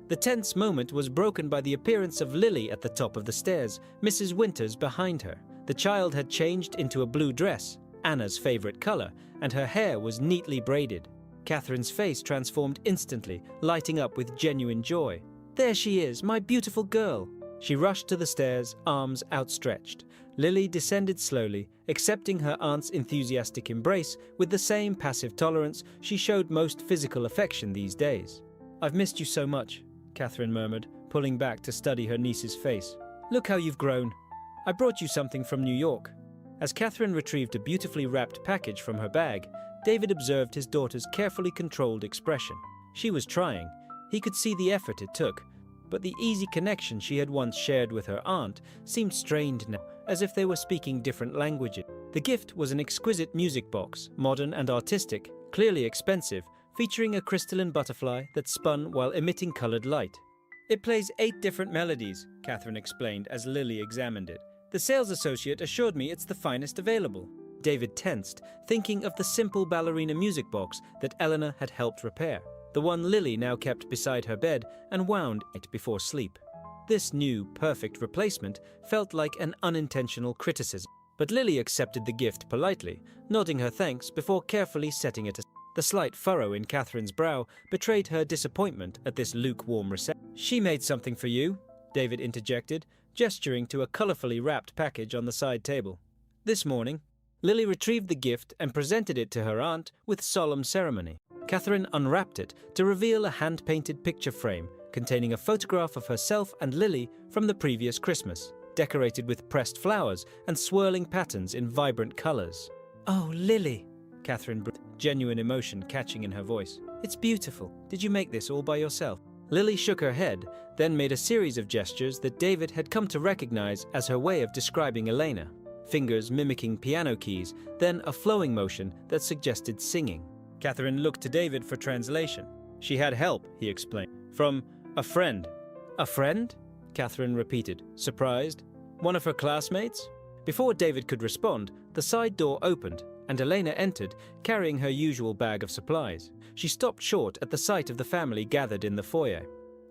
The tense moment was broken by the appearance of Lily at the top of the stairs, Mrs. Winters behind her. The child had changed into a blue dress, Anna's favorite color, and her hair was neatly braided. Catherine's face transformed instantly, lighting up with genuine joy. There she is, my beautiful girl. She rushed to the stairs, arms outstretched. Lily descended slowly, accepting her aunt's enthusiastic embrace with the same passive tolerance she showed most physical affection these days. I've missed you so much, Catherine murmured, pulling back to study her niece's face. Look how you've grown. I brought you something from New York. As Catherine retrieved a beautifully wrapped package from her bag, David observed his daughter's carefully controlled expression. She was trying. He could see the effort it took, but the easy connection she had once shared with her aunt seemed strained now, as if they were speaking different languages. The gift was an exquisite music box, modern and artistic, clearly expensive, featuring a crystalline butterfly that spun while emitting colored light. It plays 8 different melodies, Catherine explained as Lily examined it. The sales associate assured me it's the finest available. David tensed, thinking of the simple ballerina music box that Eleanor had helped repair, the one Lily now kept beside her bed and wound it before sleep. This new, perfect replacement felt like an unintentional criticism, but Lily accepted the gift politely, nodding her thanks before carefully setting it aside. The slight furrow in Catherine's brow betrayed her disappointment at this lukewarm reception. She made something for you, David interjected, gesturing to a colorfully wrapped package on the side table. This morning, Lily retrieved the gift and presented it to her aunt with solemn ceremony. Catherine unwrapped it to reveal a hand-painted picture frame containing a photograph of herself and Lily from the previous Christmas, decorated with pressed flowers and swirling patterns in vibrant colors. "Oh, Lily," Catherine breathed, genuine emotion catching in her voice. "It's beautiful. Did you make this all by yourself?" Lily shook her head, then made a series of gestures that David had come to recognize as her way of describing Elena. Fingers mimicking piano keys, then a flowing motion that suggested singing. Catherine looked to David for translation. She had help, he explained, from a friend. "A friend?" Catherine repeated, surprised. "One of her classmates?" Before David could respond, the side door opened, and Elena entered, carrying her usual bag of supplies. She stopped short at the sight of the family gathered in the foyer.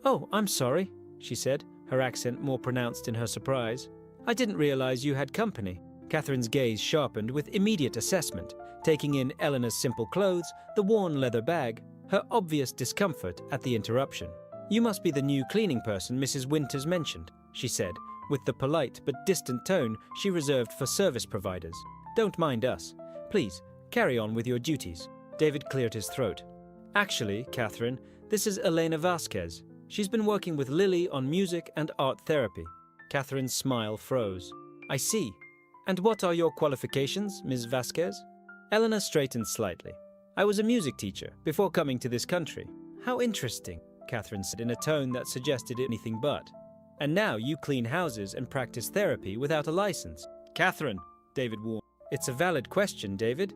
"Oh, I'm sorry," she said, her accent more pronounced in her surprise. "I didn't realize you had company." Catherine's gaze sharpened with immediate assessment, taking in Eleanor's simple clothes, the worn leather bag, her obvious discomfort at the interruption. "You must be the new cleaning person Mrs. Winters mentioned," she said, with the polite but distant tone she reserved for service providers. "Don't mind us. Please, carry on with your duties." David cleared his throat. "Actually, Catherine, this is Elena Vasquez. She's been working with Lily on music and art therapy." Catherine's smile froze. "I see. And what are your qualifications, Ms. Vasquez?" Eleanor straightened slightly. "I was a music teacher before coming to this country." "How interesting," Catherine said in a tone that suggested anything but. "And now you clean houses and practice therapy without a license." "Catherine," David warned. "It's a valid question, David,"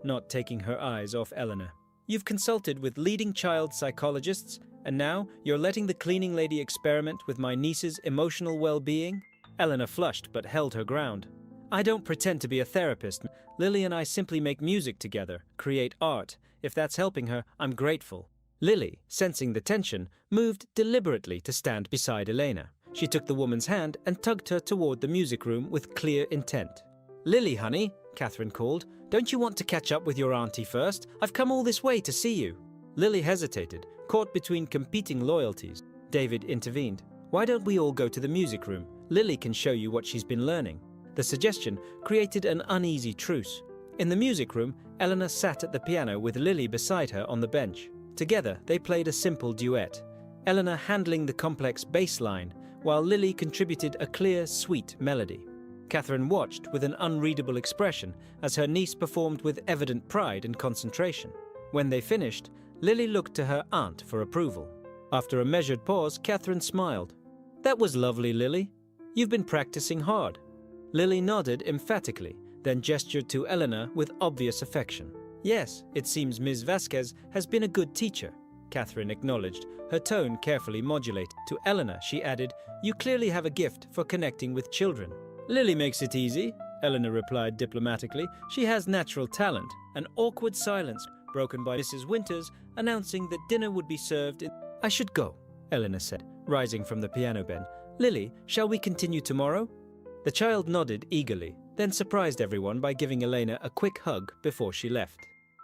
not taking her eyes off Eleanor. "You've consulted with leading child psychologists, and now you're letting the cleaning lady experiment with my niece's emotional well-being?" Eleanor flushed but held her ground. "I don't pretend to be a therapist. Lily and I simply make music together, create art. If that's helping her, I'm grateful." Lily, sensing the tension, moved deliberately to stand beside Elena. She took the woman's hand and tugged her toward the music room with clear intent. "Lily, honey," Catherine called, "don't you want to catch up with your auntie first? I've come all this way to see you." Lily hesitated, caught between competing loyalties. David intervened. "Why don't we all go to the music room? Lily can show you what she's been learning." The suggestion created an uneasy truce. In the music room, Eleanor sat at the piano with Lily beside her on the bench. Together, they played a simple duet, Eleanor handling the complex bass line, while Lily contributed a clear, sweet melody. Catherine watched with an unreadable expression as her niece performed with evident pride and concentration. When they finished, Lily looked to her aunt for approval. After a measured pause, Catherine smiled. "That was lovely, Lily. You've been practicing hard." Lily nodded emphatically, then gestured to Eleanor with obvious affection. "Yes, it seems Ms. Vasquez has been a good teacher," Catherine acknowledged, her tone carefully modulated. To Eleanor, she added, "You clearly have a gift for connecting with children." "Lily makes it easy," Eleanor replied diplomatically. "She has natural talent." An awkward silence, broken by Mrs. Winters, announcing that dinner would be served in... "I should go," Eleanor said, rising from the piano bench. "Lily, shall we continue tomorrow?" The child nodded eagerly, then surprised everyone by giving Elena a quick hug before she left.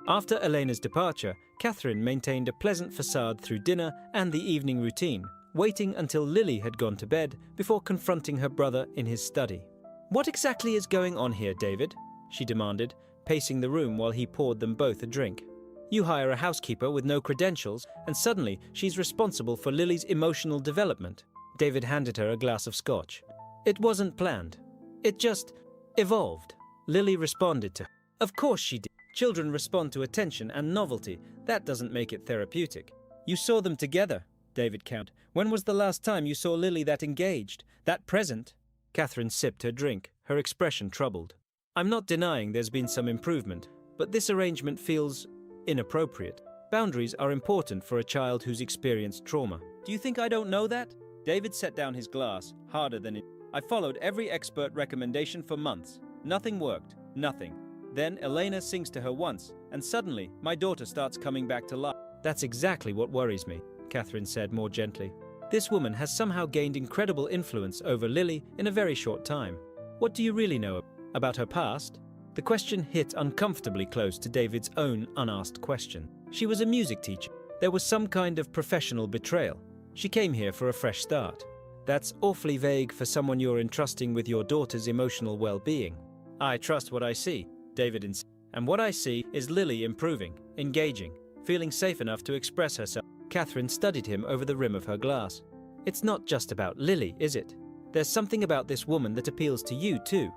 After Elena's departure, Catherine maintained a pleasant facade through dinner and the evening routine, waiting until Lily had gone to bed before confronting her brother in his study. "What exactly is going on here, David?" she demanded, pacing the room while he poured them both a drink. "You hire a housekeeper with no credentials, and suddenly she's responsible for Lily's emotional development." David handed her a glass of scotch. "It wasn't planned. It just evolved," Lily responded to her. "Of course she did. Children respond to attention and novelty. That doesn't make it therapeutic." "You saw them together," David counted. "When was the last time you saw Lily that engaged, that present?" Catherine sipped her drink, her expression troubled. "I'm not denying there's been some improvement, but this arrangement feels inappropriate. Boundaries are important for a child who's experienced trauma." "Do you think I don't know that?" David set down his glass, harder than it. "I followed every expert recommendation for months. Nothing worked. Nothing. Then Elena sings to her once, and suddenly my daughter starts coming back to life." "That's exactly what worries me," Catherine said more gently. "This woman has somehow gained incredible influence over Lily in a very short time. What do you really know about her past?" The question hit uncomfortably close to David's own unasked question. She was a music teacher. There was some kind of professional betrayal. She came here for a fresh start. That's awfully vague for someone you're entrusting with your daughter's emotional well-being. "I trust what I see," David insisted. "And what I see is Lily improving, engaging, Feeling safe enough to express herself, Catherine studied him over the rim of her glass. It's not just about Lily, is it? There's something about this woman that appeals to you too.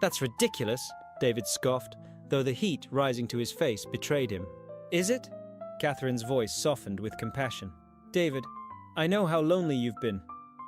That's ridiculous, David scoffed, though the heat rising to his face betrayed him. Is it? Catherine's voice softened with compassion. David, I know how lonely you've been,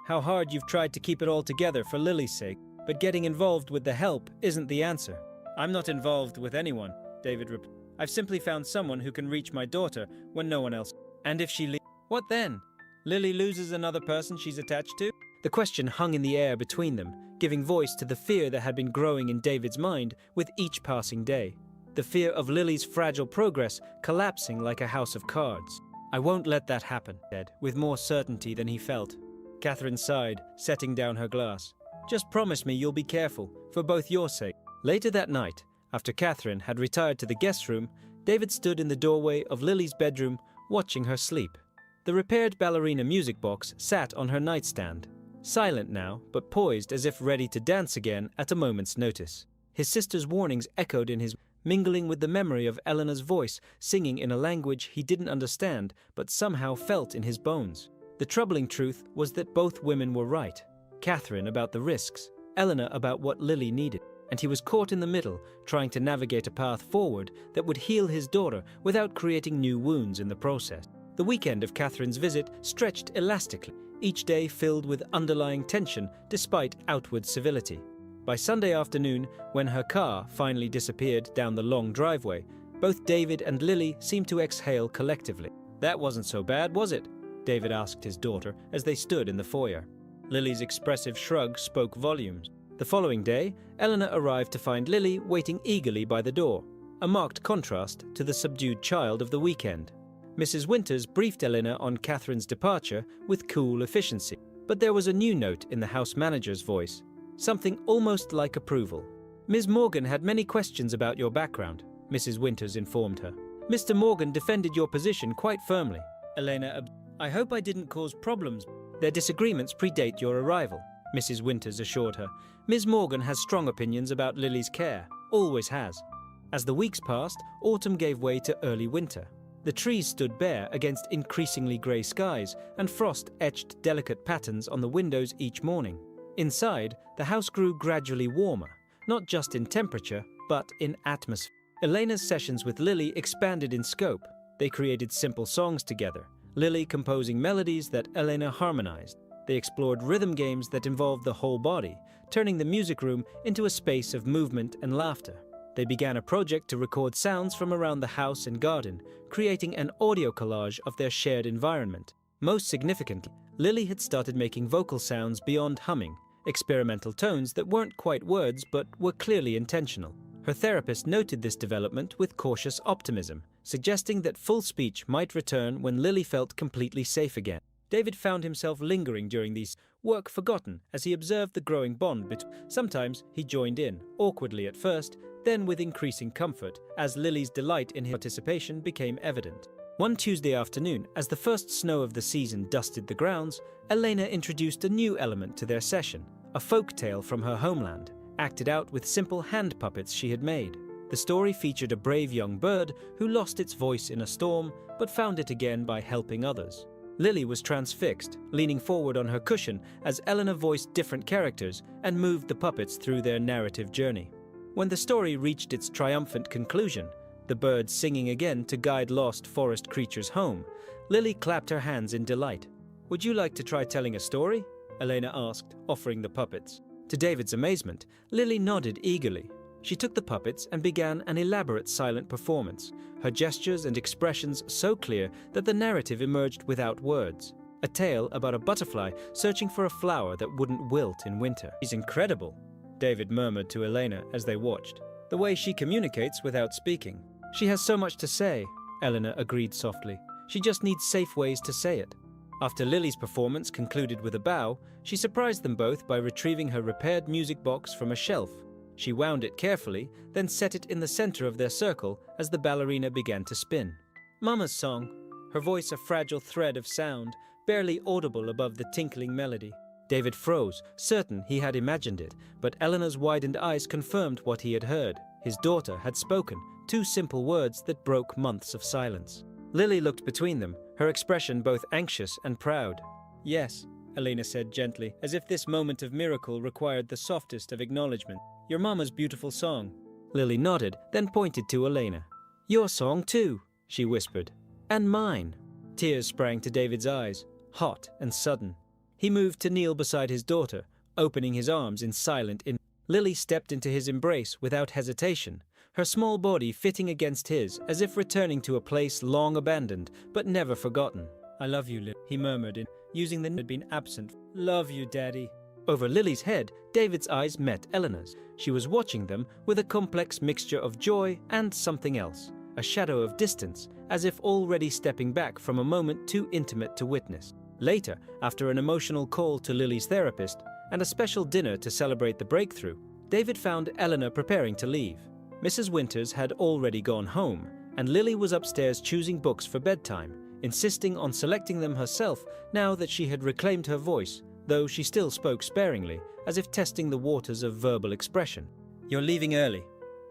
how hard you've tried to keep it all together for Lily's sake, but getting involved with the help isn't the answer. I'm not involved with anyone, David replied. I've simply found someone who can reach my daughter when no one else. And if she leaves, what then? Lily loses another person she's attached to? The question hung in the air between them, giving voice to the fear that had been growing in David's mind with each passing day. The fear of Lily's fragile progress collapsing like a house of cards. I won't let that happen, he said, with more certainty than he felt. Catherine sighed, setting down her glass. Just promise me you'll be careful, for both your sake. Later that night, after Catherine had retired to the guest room, David stood in the doorway of Lily's bedroom, watching her sleep. The repaired ballerina music box sat on her nightstand, silent now, but poised as if ready to dance again at a moment's notice. His sister's warnings echoed in his, mingling with the memory of Eleanor's voice singing in a language he didn't understand but somehow felt in his bones. The troubling truth was that both women were right. Catherine about the risks, Eleanor about what Lily needed. And he was caught in the middle, trying to navigate a path forward that would heal his daughter without creating new wounds in the process. The weekend of Catherine's visit stretched elastically, each day filled with underlying tension despite outward civility. By Sunday afternoon, when her car finally disappeared down the long driveway, both David and Lily seemed to exhale collectively. That wasn't so bad, was it? David asked his daughter as they stood in the foyer. Lily's expressive shrug spoke volumes. The following day, Eleanor arrived to find Lily waiting eagerly by the door, a marked contrast to the subdued child of the weekend. Mrs. Winters briefed Eleanor on Catherine's departure with cool efficiency, but there was a new note in the house manager's voice, something almost like approval. Ms. Morgan had many questions about your background, Mrs. Winters informed her. Mr. Morgan defended your position quite firmly. I hope I didn't cause problems. Their disagreements predate your arrival, Mrs. Winters assured her. Ms. Morgan has strong opinions about Lily's care, always has. As the weeks passed, autumn gave way to early winter. The trees stood bare against increasingly grey skies, and frost etched delicate patterns on the windows each morning. Inside, the house grew gradually warmer, not just in temperature, but in atmosphere. Elena's sessions with Lily expanded in scope. They created simple songs together, Lily composing melodies that Elena harmonized. They explored rhythm games that involved the whole body, turning the music room into a space of movement and laughter. They began a project to record sounds from around the house and garden, creating an audio collage of their shared environment. Most significantly, Lily had started making vocal sounds beyond humming, experimental tones that weren't quite words but were clearly intentional. Her therapist noted this development with cautious optimism, suggesting that full speech might return when Lily felt completely safe again. David found himself lingering during these, work forgotten, as he observed the growing bond between. Sometimes he joined in, awkwardly at first, then with increasing comfort, as Lily's delight in his participation became evident. One Tuesday afternoon, as the first snow of the season dusted the grounds, Elena introduced a new element to their session, a folk tale from her homeland, acted out with simple hand puppets she had made. The story featured a brave young bird who lost its voice in a storm, but found it again by helping others. Lily was transfixed, leaning forward on her cushion as Eleanor voiced different characters and moved the puppets through their narrative journey. When the story reached its triumphant conclusion, the birds singing again to guide lost forest creatures home, Lily clapped her hands in delight. "Would you like to try telling a story?" Elena asked, offering the puppets. To David's amazement, Lily nodded eagerly. She took the puppets and began an elaborate silent performance, her gestures and expressions so clear that the narrative emerged without words. A tale about a butterfly searching for a flower that wouldn't wilt in winter. "She's incredible," David murmured to Elena as they watched. "The way she communicates without speaking. She has so much to say," Eleanor agreed softly. "She just needs safe ways to say it." After Lily's performance concluded with a bow, she surprised them both by retrieving her repaired music box from a shelf. She wound it carefully, then set it in the center of their circle as the ballerina began to spin. "Mama's song," her voice a fragile thread of sound, barely audible above the tinkling melody. David froze, certain he had imagined it, but Eleanor's widened eyes confirmed what he had heard. His daughter had spoken, two simple words that broke months of silence. Lily looked between them, her expression both anxious and proud. "Yes," Elena said gently, as if this moment of miracle required the softest of acknowledgement. "Your mama's beautiful song." Lily nodded, then pointed to Elena. "Your song too," she whispered. "And mine." Tears sprang to David's eyes, hot and sudden. He moved to kneel beside his daughter, opening his arms in silent Lily stepped into his embrace without hesitation, her small body fitting against his as if returning to a place long abandoned but never forgotten. "I love you, Lily," he murmured, using the had been absent. "Love you, Daddy." Over Lily's head, David's eyes met Eleanor's. She was watching them with a complex mixture of joy and something else, a shadow of distance, as if already stepping back from a moment too intimate to witness. Later, after an emotional call to Lily's therapist and a special dinner to celebrate the breakthrough, David found Eleanor preparing to leave. Mrs. Winters had already gone home, and Lily was upstairs choosing books for bedtime, insisting on selecting them herself now that she had reclaimed her voice, though she still spoke sparingly, as if testing the waters of verbal expression. "You're leaving early,"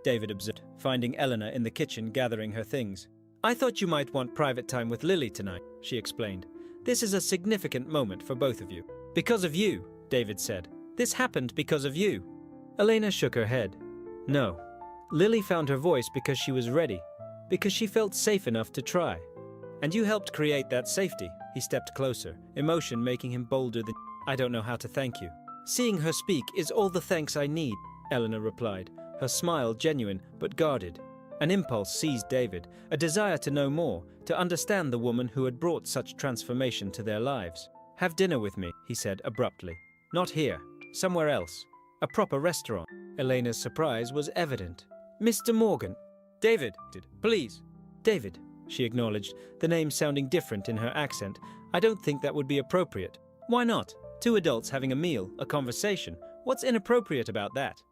David observed, finding Eleanor in the kitchen gathering her things. "I thought you might want private time with Lily tonight," she explained. "This is a significant moment for both of you." "Because of you," David said. "This happened because of you." Elena shook her head. "No. Lily found her voice because she was ready, because she felt safe enough to try. And you helped create that safety." He stepped closer, emotion making him bolder than... "I don't know how to thank you." "Seeing her speak is all the thanks I need," Eleanor replied, her smile genuine but guarded. An impulse seized David, a desire to know more, to understand the woman who had brought such transformation to their lives. "Have dinner with me," he said abruptly. "Not here. Somewhere else. A proper restaurant." Elena's surprise was evident. "Mr. Morgan." "David, please." "David," she acknowledged, the name sounding different in her accent. "I don't think that would be appropriate." "Why not? Two adults having a meal, a conversation. What's inappropriate about that?"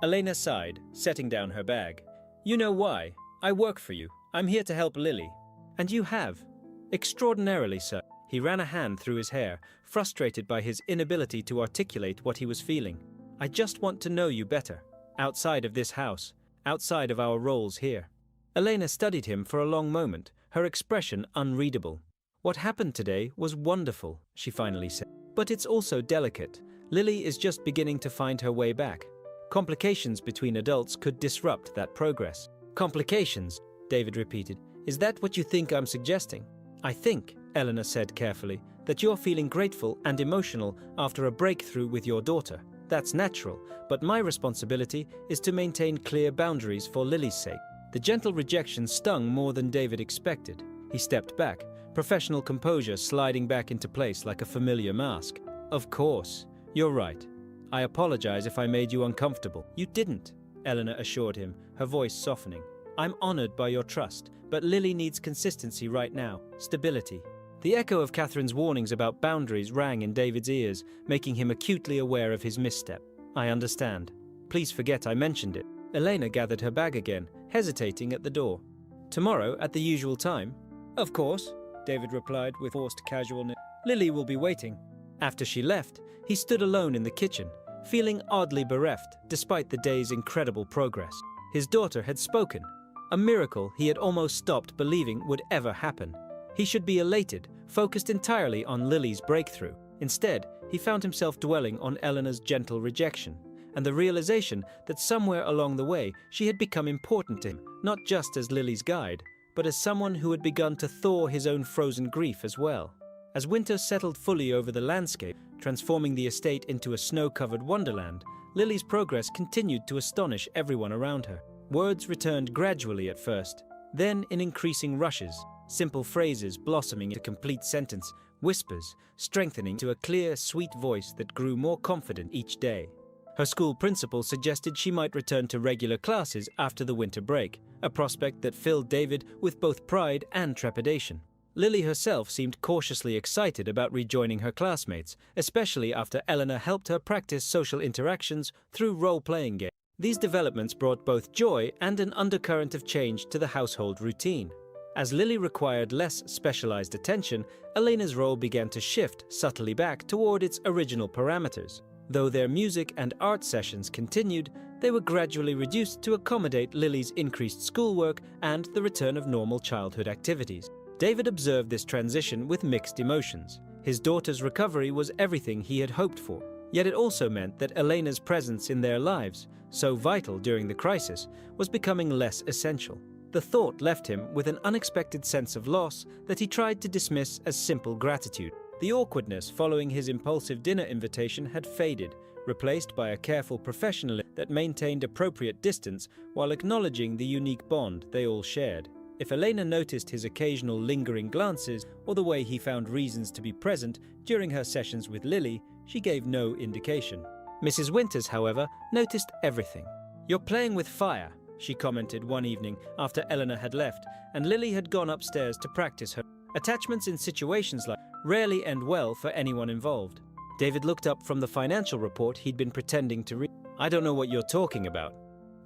Elena sighed, setting down her bag. "You know why. I work for you. I'm here to help Lily." "And you have." "Extraordinarily so." He ran a hand through his hair, frustrated by his inability to articulate what he was feeling. "I just want to know you better. Outside of this house. Outside of our roles here." Elena studied him for a long moment, her expression unreadable. "What happened today was wonderful," she finally said. "But it's also delicate. Lily is just beginning to find her way back. Complications between adults could disrupt that progress." "Complications," David repeated. "Is that what you think I'm suggesting?" "I think," Eleanor said carefully, "that you're feeling grateful and emotional after a breakthrough with your daughter. That's natural, but my responsibility is to maintain clear boundaries for Lily's sake." The gentle rejection stung more than David expected. He stepped back, professional composure sliding back into place like a familiar mask. "Of course, you're right. I apologize if I made you uncomfortable." "You didn't," Eleanor assured him, her voice softening. "I'm honored by your trust, but Lily needs consistency right now, stability." The echo of Catherine's warnings about boundaries rang in David's ears, making him acutely aware of his misstep. "I understand. Please forget I mentioned it." Elena gathered her bag again, hesitating at the door. "Tomorrow at the usual time?" "Of course," David replied with forced casualness. "Lily will be waiting." After she left, he stood alone in the kitchen, feeling oddly bereft despite the day's incredible progress. His daughter had spoken, a miracle he had almost stopped believing would ever happen. He should be elated, focused entirely on Lily's breakthrough. Instead, he found himself dwelling on Eleanor's gentle rejection, and the realization that somewhere along the way she had become important to him, not just as Lily's guide, but as someone who had begun to thaw his own frozen grief as well. As winter settled fully over the landscape, transforming the estate into a snow-covered wonderland, Lily's progress continued to astonish everyone around her. Words returned gradually at first, then in increasing rushes, simple phrases blossoming into complete sentence, whispers strengthening to a clear, sweet voice that grew more confident each day. Her school principal suggested she might return to regular classes after the winter break, a prospect that filled David with both pride and trepidation. Lily herself seemed cautiously excited about rejoining her classmates, especially after Eleanor helped her practice social interactions through role-playing games. These developments brought both joy and an undercurrent of change to the household routine. As Lily required less specialized attention, Elena's role began to shift subtly back toward its original parameters. Though their music and art sessions continued, they were gradually reduced to accommodate Lily's increased schoolwork and the return of normal childhood activities. David observed this transition with mixed emotions. His daughter's recovery was everything he had hoped for, yet it also meant that Elena's presence in their lives, so vital during the crisis, was becoming less essential. The thought left him with an unexpected sense of loss that he tried to dismiss as simple gratitude. The awkwardness following his impulsive dinner invitation had faded, replaced by a careful professionalism that maintained appropriate distance while acknowledging the unique bond they all shared. If Elena noticed his occasional lingering glances or the way he found reasons to be present during her sessions with Lily, she gave no indication. Mrs. Winters, however, noticed everything. "You're playing with fire," she commented one evening after Eleanor had left and Lily had gone upstairs to practice her. Attachments in situations like rarely end well for anyone involved. David looked up from the financial report he'd been pretending to read. "I don't know what you're talking about."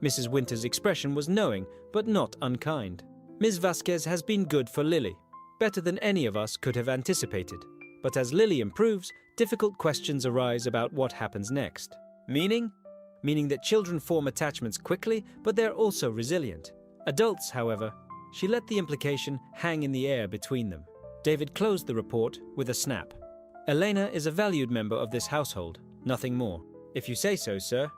Mrs. Winters' expression was knowing, but not unkind. "Ms. Vasquez has been good for Lily, better than any of us could have anticipated. But as Lily improves, difficult questions arise about what happens next." Meaning? Meaning that children form attachments quickly, but they're also resilient. Adults, however, she let the implication hang in the air between them. David closed the report with a snap. "Elena is a valued member of this household, nothing more." "If you say so, sir."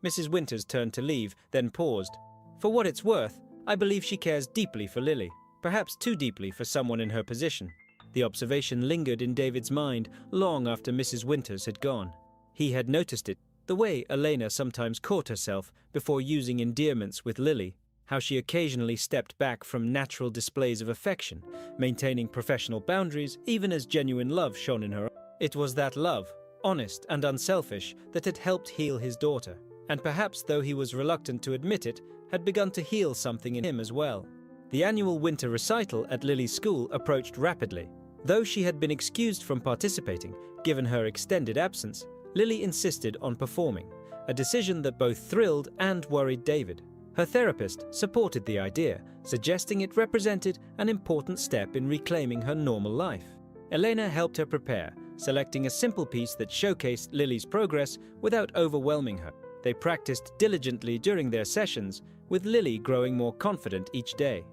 Mrs. Winters turned to leave, then paused. "For what it's worth, I believe she cares deeply for Lily, perhaps too deeply for someone in her position." The observation lingered in David's mind long after Mrs. Winters had gone. He had noticed it, the way Elena sometimes caught herself before using endearments with Lily, how she occasionally stepped back from natural displays of affection, maintaining professional boundaries even as genuine love shone in her. It was that love, honest and unselfish, that had helped heal his daughter, and perhaps, though he was reluctant to admit it, had begun to heal something in him as well. The annual winter recital at Lily's school approached rapidly. Though she had been excused from participating, given her extended absence, Lily insisted on performing, a decision that both thrilled and worried David. Her therapist supported the idea, suggesting it represented an important step in reclaiming her normal life. Elena helped her prepare, selecting a simple piece that showcased Lily's progress without overwhelming her. They practiced diligently during their sessions, with Lily growing more confident each day.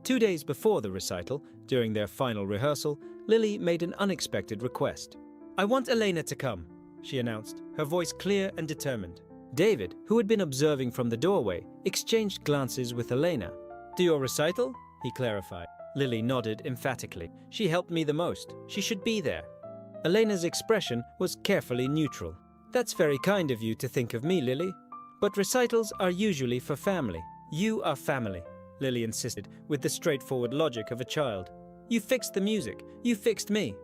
2 days before the recital, during their final rehearsal, Lily made an unexpected request. "I want Elena to come," she announced, her voice clear and determined. David, who had been observing from the doorway, exchanged glances with Elena. "To your recital?" he clarified. Lily nodded emphatically. "She helped me the most. She should be there." Elena's expression was carefully neutral. "That's very kind of you to think of me, Lily. But recitals are usually for family. You are family," Lily insisted, with the straightforward logic of a child. "You fixed the music. You fixed me."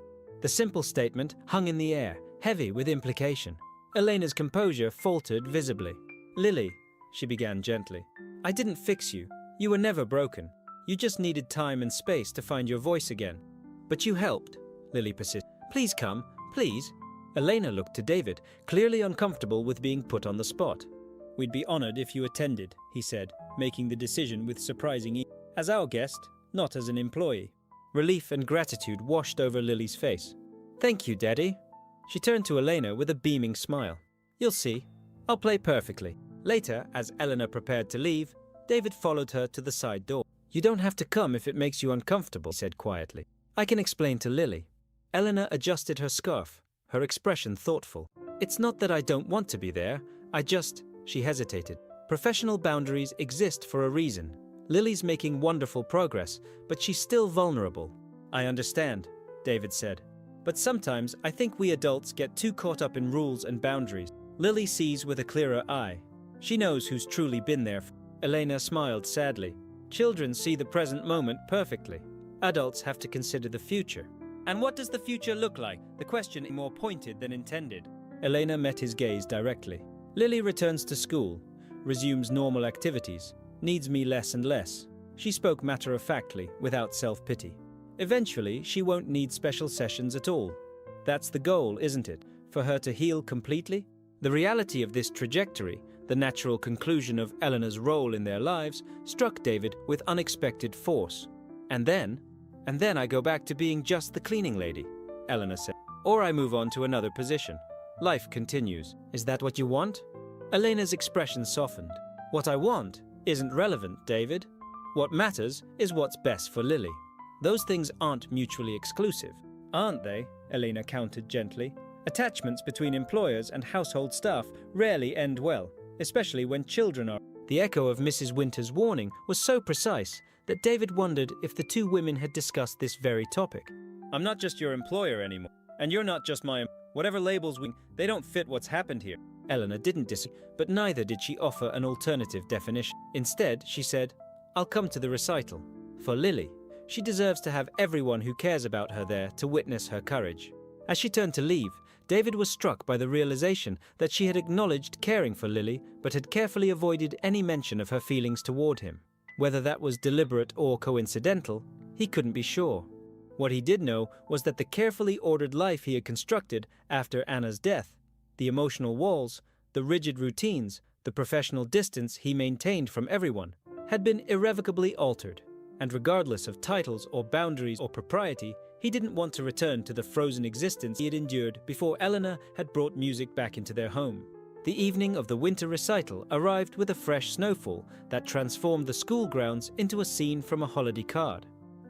The simple statement hung in the air, heavy with implication. Elena's composure faltered visibly. "Lily," she began gently, "I didn't fix you. You were never broken. You just needed time and space to find your voice again." "But you helped," Lily persisted. "Please come, please." Elena looked to David, clearly uncomfortable with being put on the spot. "We'd be honored if you attended," he said, making the decision with surprising ease. "As our guest, not as an employee." Relief and gratitude washed over Lily's face. "Thank you, Daddy." She turned to Elena with a beaming smile. "You'll see. I'll play perfectly." Later, as Eleanor prepared to leave, David followed her to the side door. "You don't have to come if it makes you uncomfortable," he said quietly. "I can explain to Lily." Eleanor adjusted her scarf, her expression thoughtful. "It's not that I don't want to be there. She hesitated. "Professional boundaries exist for a reason. Lily's making wonderful progress, but she's still vulnerable." "I understand," David said. "But sometimes I think we adults get too caught up in rules and boundaries. Lily sees with a clearer eye. She knows who's truly been there." Elena smiled sadly. "Children see the present moment perfectly. Adults have to consider the future." "And what does the future look like?" The question is more pointed than intended. Elena met his gaze directly. "Lily returns to school, resumes normal activities, needs me less and less." She spoke matter-of-factly, without self-pity. "Eventually, she won't need special sessions at all. That's the goal, isn't it? For her to heal completely?" The reality of this trajectory, the natural conclusion of Eleanor's role in their lives, struck David with unexpected force. And then I go back to being just the cleaning lady," Eleanor said. "Or I move on to another position. Life continues. Is that what you want?" Elena's expression softened. "What I want isn't relevant, David. What matters is what's best for Lily." Those things aren't mutually exclusive, aren't they? Elena countered gently. Attachments between employers and household staff rarely end well, especially when children are. The echo of Mrs. Winter's warning was so precise that David wondered if the two women had discussed this very topic. I'm not just your employer anymore, and you're not just my... Whatever labels they don't fit what's happened here. Eleanor didn't disagree, but neither did she offer an alternative definition. Instead, she said, I'll come to the recital. For Lily, she deserves to have everyone who cares about her there to witness her courage. As she turned to leave, David was struck by the realization that she had acknowledged caring for Lily, but had carefully avoided any mention of her feelings toward him. Whether that was deliberate or coincidental, he couldn't be sure. What he did know was that the carefully ordered life he had constructed after Anna's death, the emotional walls, the rigid routines, the professional distance he maintained from everyone, had been irrevocably altered. And regardless of titles or boundaries or propriety, he didn't want to return to the frozen existence he had endured before Eleanor had brought music back into their home. The evening of the winter recital arrived with a fresh snowfall that transformed the school grounds into a scene from a holiday card.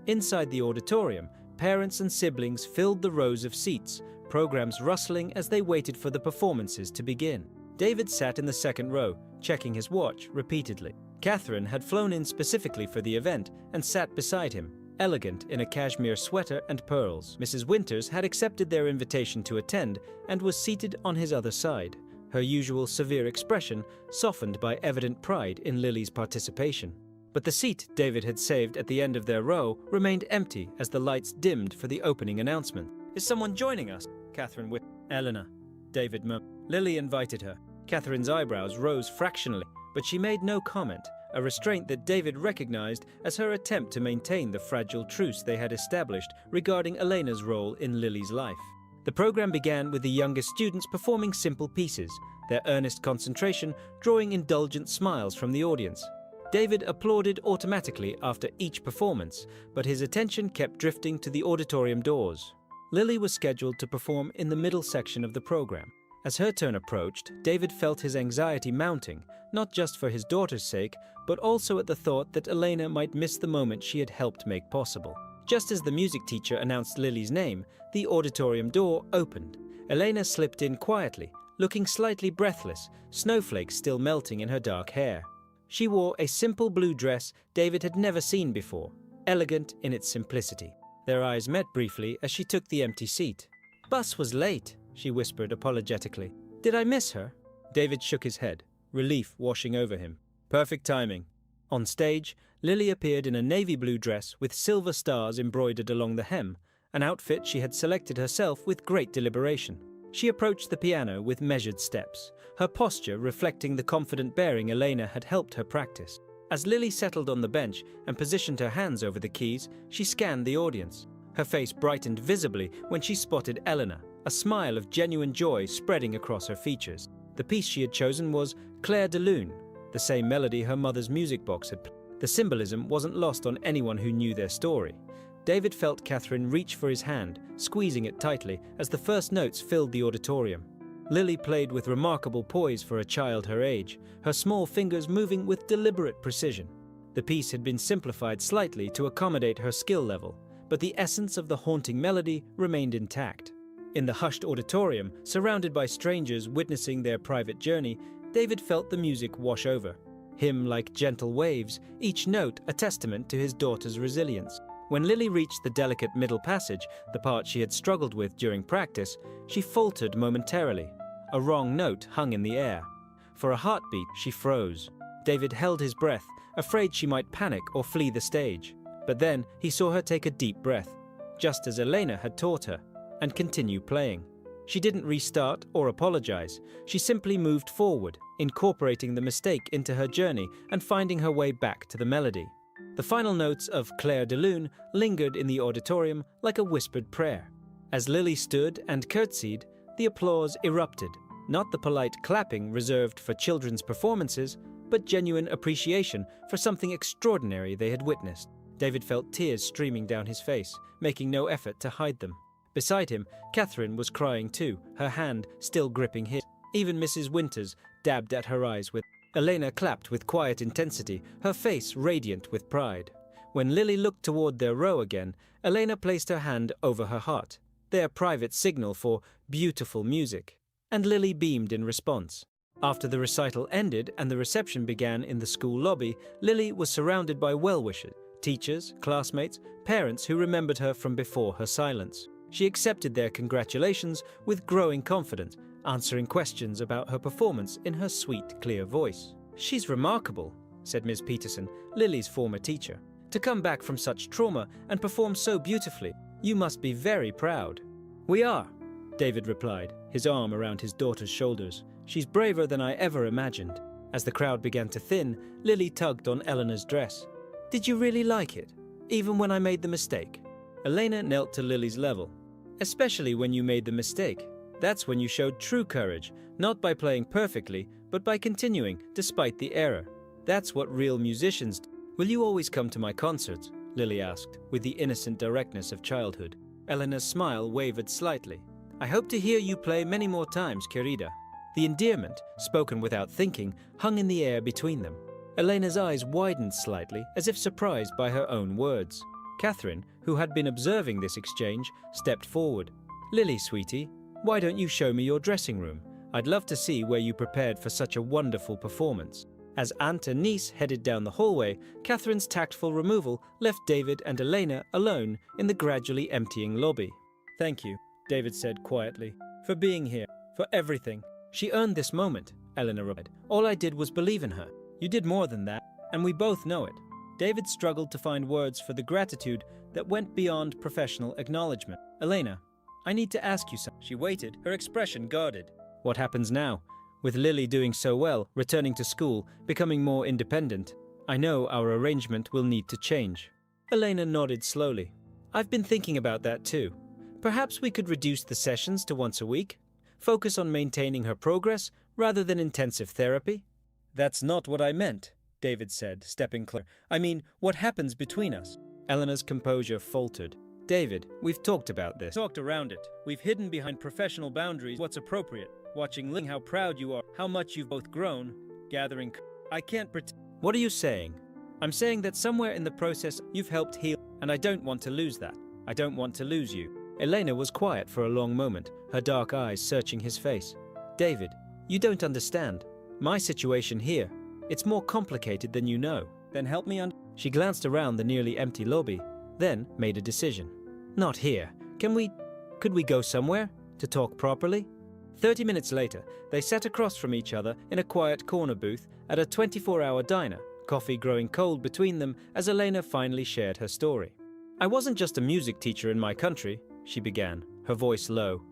Inside the auditorium, parents and siblings filled the rows of seats, programs rustling as they waited for the performances to begin. David sat in the second row, checking his watch repeatedly. Catherine had flown in specifically for the event and sat beside him, elegant in a cashmere sweater and pearls. Mrs. Winters had accepted their invitation to attend and was seated on his other side, her usual severe expression softened by evident pride in Lily's participation. But the seat David had saved at the end of their row remained empty as the lights dimmed for the opening announcement. Is someone joining us? Catherine whispered. Eleanor, David murmured. Lily invited her. Catherine's eyebrows rose fractionally, but she made no comment, a restraint that David recognized as her attempt to maintain the fragile truce they had established regarding Elena's role in Lily's life. The program began with the youngest students performing simple pieces, their earnest concentration drawing indulgent smiles from the audience. David applauded automatically after each performance, but his attention kept drifting to the auditorium doors. Lily was scheduled to perform in the middle section of the program. As her turn approached, David felt his anxiety mounting, not just for his daughter's sake, but also at the thought that Elena might miss the moment she had helped make possible. Just as the music teacher announced Lily's name, the auditorium door opened. Elena slipped in quietly, looking slightly breathless, snowflakes still melting in her dark hair. She wore a simple blue dress David had never seen before, elegant in its simplicity. Their eyes met briefly as she took the empty seat. Bus was late, she whispered apologetically. Did I miss her? David shook his head, relief washing over him. Perfect timing. On stage, Lily appeared in a navy blue dress with silver stars embroidered along the hem, an outfit she had selected herself with great deliberation. She approached the piano with measured steps, her posture reflecting the confident bearing Elena had helped her practice. As Lily settled on the bench and positioned her hands over the keys, she scanned the audience. Her face brightened visibly when she spotted Eleanor, a smile of genuine joy spreading across her features. The piece she had chosen was Clair de Lune, the same melody her mother's music box had played. The symbolism wasn't lost on anyone who knew their story. David felt Catherine reach for his hand, squeezing it tightly as the first notes filled the auditorium. Lily played with remarkable poise for a child her age, her small fingers moving with deliberate precision. The piece had been simplified slightly to accommodate her skill level, but the essence of the haunting melody remained intact. In the hushed auditorium, surrounded by strangers witnessing their private journey, David felt the music wash over. Him like gentle waves, each note a testament to his daughter's resilience. When Lily reached the delicate middle passage, the part she had struggled with during practice, she faltered momentarily. A wrong note hung in the air. For a heartbeat, she froze. David held his breath, afraid she might panic or flee the stage. But then he saw her take a deep breath, just as Elena had taught her, and continue playing. She didn't restart or apologize. She simply moved forward, incorporating the mistake into her journey and finding her way back to the melody. The final notes of Clair de Lune lingered in the auditorium like a whispered prayer. As Lily stood and curtsied, the applause erupted, not the polite clapping reserved for children's performances, but genuine appreciation for something extraordinary they had witnessed. David felt tears streaming down his face, making no effort to hide them. Beside him, Catherine was crying too, her hand still gripping his. Even Mrs. Winters dabbed at her eyes with. Elena clapped with quiet intensity, her face radiant with pride. When Lily looked toward their row again, Elena placed her hand over her heart, their private signal for beautiful music, and Lily beamed in response. After the recital ended and the reception began in the school lobby, Lily was surrounded by well-wishers, teachers, classmates, parents who remembered her from before her silence. She accepted their congratulations with growing confidence, answering questions about her performance in her sweet, clear voice. "She's remarkable," said Ms. Peterson, Lily's former teacher. "To come back from such trauma and perform so beautifully, you must be very proud." "We are," David replied, his arm around his daughter's shoulders. "She's braver than I ever imagined." As the crowd began to thin, Lily tugged on Eleanor's dress. "Did you really like it, even when I made the mistake?" Elena knelt to Lily's level. "Especially when you made the mistake. That's when you showed true courage, not by playing perfectly, but by continuing despite the error. That's what real musicians do." "Will you always come to my concerts?" Lily asked, with the innocent directness of childhood. Eleanor's smile wavered slightly. "I hope to hear you play many more times, querida." The endearment, spoken without thinking, hung in the air between them. Elena's eyes widened slightly, as if surprised by her own words. Catherine, who had been observing this exchange, stepped forward. "Lily, sweetie, why don't you show me your dressing room? I'd love to see where you prepared for such a wonderful performance." As aunt and niece headed down the hallway, Catherine's tactful removal left David and Elena alone in the gradually emptying lobby. "Thank you," David said quietly, "for being here, for everything." "She earned this moment," Elena replied. "All I did was believe in her. You did more than that, and we both know it." David struggled to find words for the gratitude that went beyond professional acknowledgement. "Elena, I need to ask you something." She waited, her expression guarded. "What happens now? With Lily doing so well, returning to school, becoming more independent, I know our arrangement will need to change." Elena nodded slowly. "I've been thinking about that too. Perhaps we could reduce the sessions to once a week, focus on maintaining her progress rather than intensive therapy." "That's not what I meant," David said, stepping closer. "I mean, what happens between us?" Eleanor's composure faltered. "David, we've talked about this. Talked around it. We've hidden behind professional boundaries what's appropriate. Watching Ling, how proud you are, how much you've both grown, gathering. I can't pretend." "What are you saying?" "I'm saying that somewhere in the process you've helped heal, and I don't want to lose that. I don't want to lose you." Elena was quiet for a long moment, her dark eyes searching his face. "David, you don't understand. My situation here, it's more complicated than you know." "Then help me She glanced around the nearly empty lobby, then made a decision. "Not here. Could we go somewhere to talk properly?" 30 minutes later, they sat across from each other in a quiet corner booth at a 24-hour diner, coffee growing cold between them as Elena finally shared her story. "I wasn't just a music teacher in my country," she began, her voice low.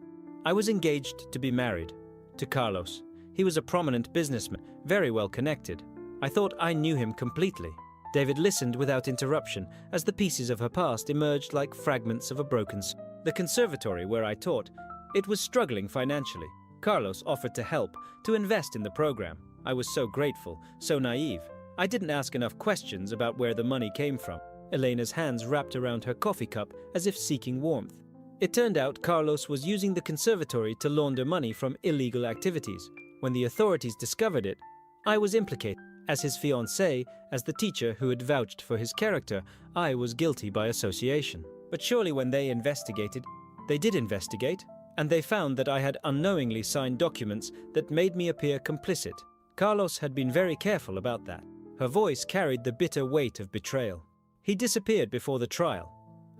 "I was engaged to be married. To Carlos. He was a prominent businessman, very well connected. I thought I knew him completely." David listened without interruption as the pieces of her past emerged like fragments of a broken song. "The conservatory where I taught, it was struggling financially. Carlos offered to help, to invest in the program. I was so grateful, so naive. I didn't ask enough questions about where the money came from." Elena's hands wrapped around her coffee cup as if seeking warmth. "It turned out Carlos was using the conservatory to launder money from illegal activities. When the authorities discovered it, I was implicated. As his fiancée, as the teacher who had vouched for his character, I was guilty by association. But surely when they did investigate, and they found that I had unknowingly signed documents that made me appear complicit. Carlos had been very careful about that." Her voice carried the bitter weight of betrayal. "He disappeared before the trial.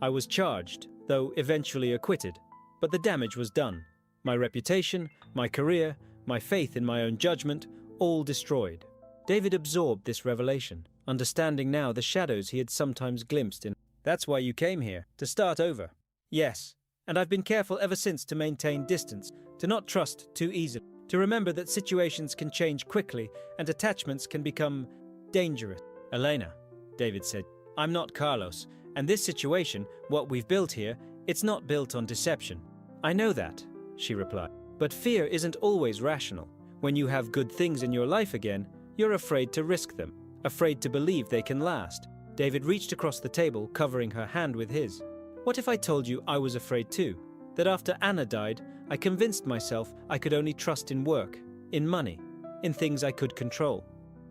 I was charged, though eventually acquitted. But the damage was done. My reputation, my career, my faith in my own judgment, all destroyed." David absorbed this revelation, understanding now the shadows he had sometimes glimpsed in. "That's why you came here, to start over." "Yes, and I've been careful ever since to maintain distance, to not trust too easily, to remember that situations can change quickly and attachments can become dangerous." "Elena," David said, "I'm not Carlos, and this situation, what we've built here, it's not built on deception." "I know that," she replied, "but fear isn't always rational. When you have good things in your life again, you're afraid to risk them, afraid to believe they can last." David reached across the table, covering her hand with his. "What if I told you I was afraid too? That after Anna died, I convinced myself I could only trust in work, in money, in things I could control.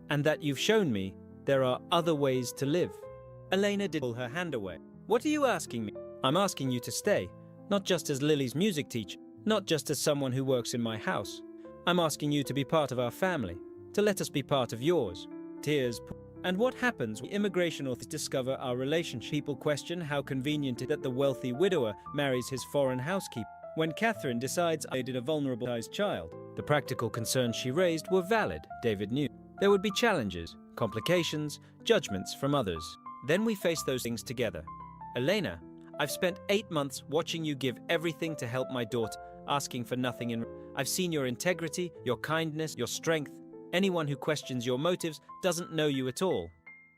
And that you've shown me there are other ways to live." Elena did pull her hand away. What are you asking me? I'm asking you to stay, not just as Lily's music teacher, not just as someone who works in my house. I'm asking you to be part of our family, to let us be part of yours. Tears. And what happens when immigration authorities discover our relationship? People question how convenient it is that the wealthy widower marries his foreign housekeeper. When Catherine decides I did a vulnerable child, the practical concerns she raised were valid, David knew. There would be challenges, complications, judgments from others. Then we face those things together. Elena, I've spent 8 months watching you give everything to help my daughter, asking for nothing in return. I've seen your integrity, your kindness, your strength. Anyone who questions your motives doesn't know you at all.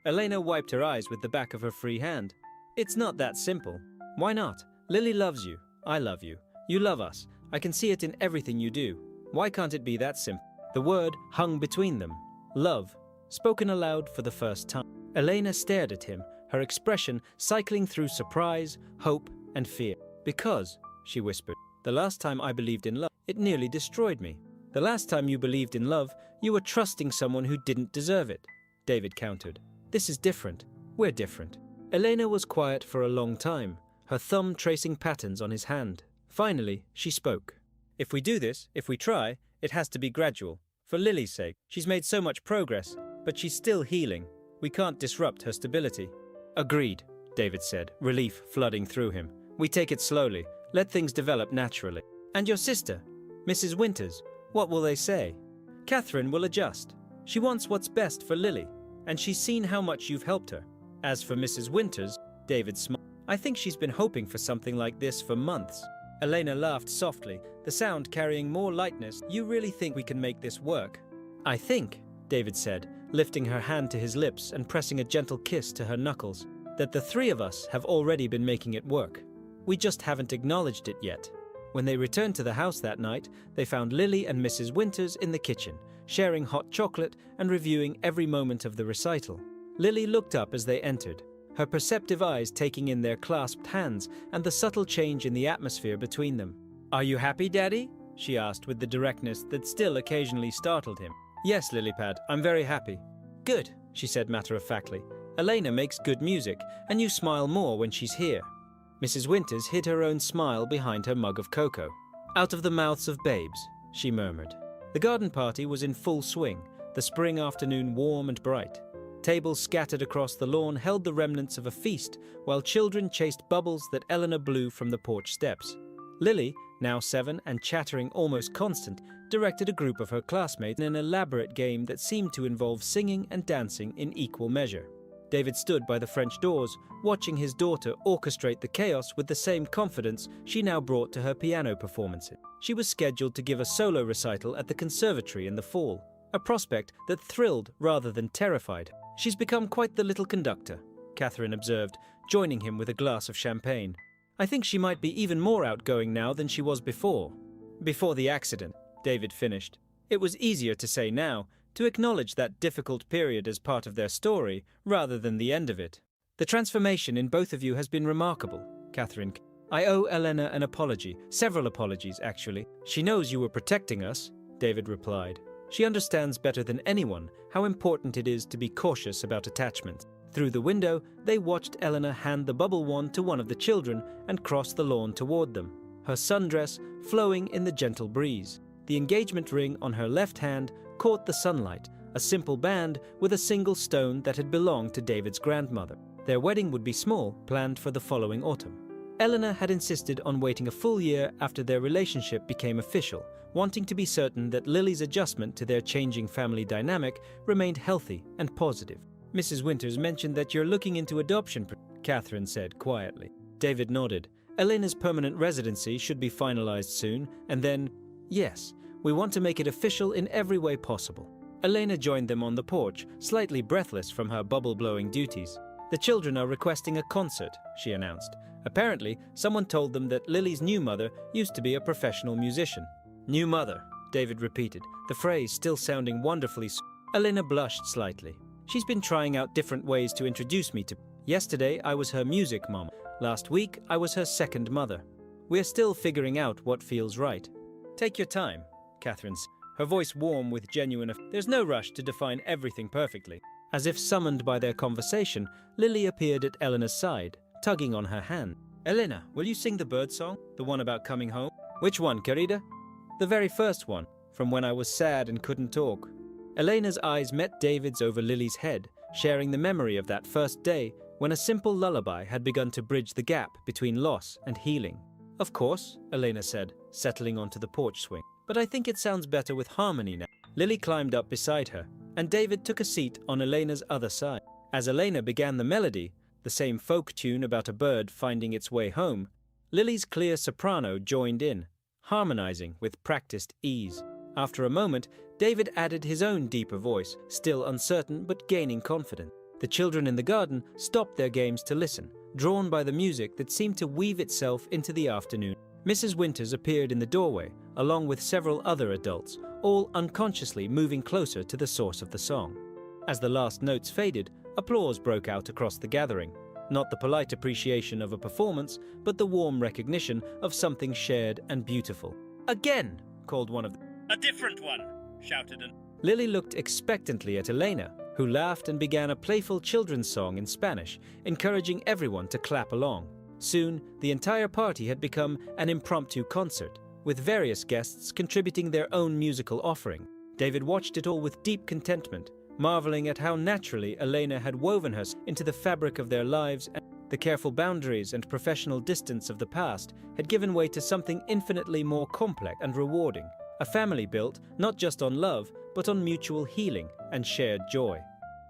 Elena wiped her eyes with the back of her free hand. It's not that simple. Why not? Lily loves you. I love you. You love us. I can see it in everything you do. Why can't it be that simple? The word hung between them. Love, spoken aloud for the first time. Elena stared at him, her expression cycling through surprise, hope, and fear. Because, she whispered, the last time I believed in love, it nearly destroyed me. The last time you believed in love, you were trusting someone who didn't deserve it. David countered. This is different. We're different. Elena was quiet for a long time, her thumb tracing patterns on his hand. Finally, she spoke. If we do this, if we try, it has to be gradual. For Lily's sake, she's made so much progress, but she's still healing. We can't disrupt her stability. Agreed, David said, relief flooding through him. We take it slowly, let things develop naturally. And your sister, Mrs. Winters, what will they say? Catherine will adjust. She wants what's best for Lily, and she's seen how much you've helped her. As for Mrs. Winters, David smiled. I think she's been hoping for something like this for months. Elena laughed softly, the sound carrying more lightness. You really think we can make this work? I think, David said, lifting her hand to his lips and pressing a gentle kiss to her knuckles, that the three of us have already been making it work. We just haven't acknowledged it yet. When they returned to the house that night, they found Lily and Mrs. Winters in the kitchen, sharing hot chocolate and reviewing every moment of the recital. Lily looked up as they entered, her perceptive eyes taking in their clasped hands and the subtle change in the atmosphere between them. Are you happy, Daddy? She asked with the directness that still occasionally startled him. Yes, Lilypad, I'm very happy. Good, she said matter-of-factly. Elena makes good music, and you smile more when she's here. Mrs. Winters hid her own smile behind her mug of cocoa. Out of the mouths of babes, she murmured. The garden party was in full swing, the spring afternoon warm and bright. Tables scattered across the lawn held the remnants of a feast, while children chased bubbles that Eleanor blew from the porch steps. Lily, now 7 and chattering almost constant, directed a group of her classmates in an elaborate game that seemed to involve singing and dancing in equal measure. David stood by the French doors, watching his daughter orchestrate the chaos with the same confidence she now brought to her piano performances. She was scheduled to give a solo recital at the conservatory in the fall, a prospect that thrilled rather than terrified. She's become quite the little conductor, Catherine observed, joining him with a glass of champagne. I think she might be even more outgoing now than she was before. Before the accident, David finished. It was easier to say now, to acknowledge that difficult period as part of their story, rather than the end of it. The transformation in both of you has been remarkable, Catherine. I owe Elena an apology, several apologies, actually. She knows you were protecting us, David replied. She understands better than anyone how important it is to be cautious about attachment. Through the window, they watched Eleanor hand the bubble wand to one of the children and cross the lawn toward them, her sundress flowing in the gentle breeze. The engagement ring on her left hand caught the sunlight, a simple band with a single stone that had belonged to David's grandmother. Their wedding would be small, planned for the following autumn. Eleanor had insisted on waiting a full year after their relationship became official, wanting to be certain that Lily's adjustment to their changing family dynamic remained healthy and positive. Mrs. Winters mentioned that you're looking into adoption, Catherine said quietly. David nodded. Elena's permanent residency should be finalized soon, and then, yes, we want to make it official in every way possible. Elena joined them on the porch, slightly breathless from her bubble-blowing duties. The children are requesting a concert, she announced. Apparently, someone told them that Lily's new mother used to be a professional musician. New mother, David repeated, the phrase still sounding wonderfully sweet. Elena blushed slightly. She's been trying out different ways to introduce me to. Yesterday, I was her music mama. Last week, I was her second mother. We're still figuring out what feels right. Take your time, Catherine said, her voice warm with genuine. There's no rush to define everything perfectly. As if summoned by their conversation, Lily appeared at Eleanor's side, tugging on her hand. "Elena, will you sing the bird song? The one about coming home?" "Which one, querida?" "The very first one, from when I was sad and couldn't talk." Elena's eyes met David's over Lily's head, sharing the memory of that first day when a simple lullaby had begun to bridge the gap between loss and healing. "Of course," Elena said, settling onto the porch swing. "But I think it sounds better with harmony now." Lily climbed up beside her, and David took a seat on Elena's other side. As Elena began the melody, the same folk tune about a bird finding its way home, Lily's clear soprano joined in, harmonizing with practiced ease. After a moment, David added his own deeper voice, still uncertain but gaining confidence. The children in the garden stopped their games to listen, drawn by the music that seemed to weave itself into the afternoon. Mrs. Winters appeared in the doorway, along with several other adults, all unconsciously moving closer to the source of the song. As the last notes faded, applause broke out across the gathering. Not the polite appreciation of a performance, but the warm recognition of something shared and beautiful. "Again!" called one of them. "A different one!" shouted an. Lily looked expectantly at Elena, who laughed and began a playful children's song in Spanish, encouraging everyone to clap along. Soon, the entire party had become an impromptu concert, with various guests contributing their own musical offering. David watched it all with deep contentment, marveling at how naturally Elena had woven herself into the fabric of their lives, and the careful boundaries and professional distance of the past had given way to something infinitely more complex and rewarding, a family built not just on love, but on mutual healing and shared joy.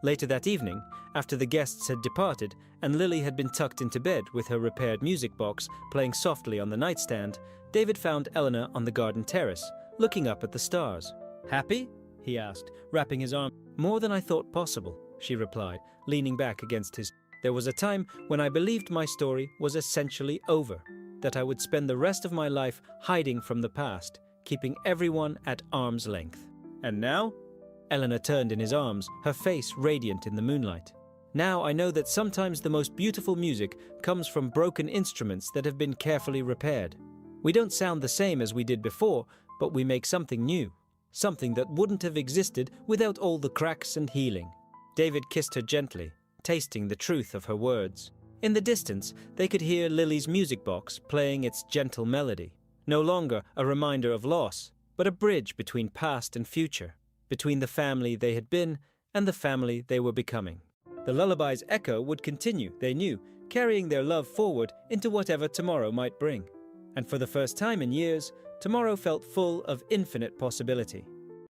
Later that evening, after the guests had departed and Lily had been tucked into bed with her repaired music box playing softly on the nightstand, David found Eleanor on the garden terrace, looking up at the stars. "Happy?" he asked, wrapping his arm. "More than I thought possible," she replied, leaning back against his. "There was a time when I believed my story was essentially over, that I would spend the rest of my life hiding from the past, keeping everyone at arm's length. And now?" Eleanor turned in his arms, her face radiant in the moonlight. "Now I know that sometimes the most beautiful music comes from broken instruments that have been carefully repaired. We don't sound the same as we did before, but we make something new, something that wouldn't have existed without all the cracks and healing." David kissed her gently, tasting the truth of her words. In the distance, they could hear Lily's music box playing its gentle melody, no longer a reminder of loss, but a bridge between past and future, between the family they had been and the family they were becoming. The lullaby's echo would continue, they knew, carrying their love forward into whatever tomorrow might bring. And for the first time in years, tomorrow felt full of infinite possibility.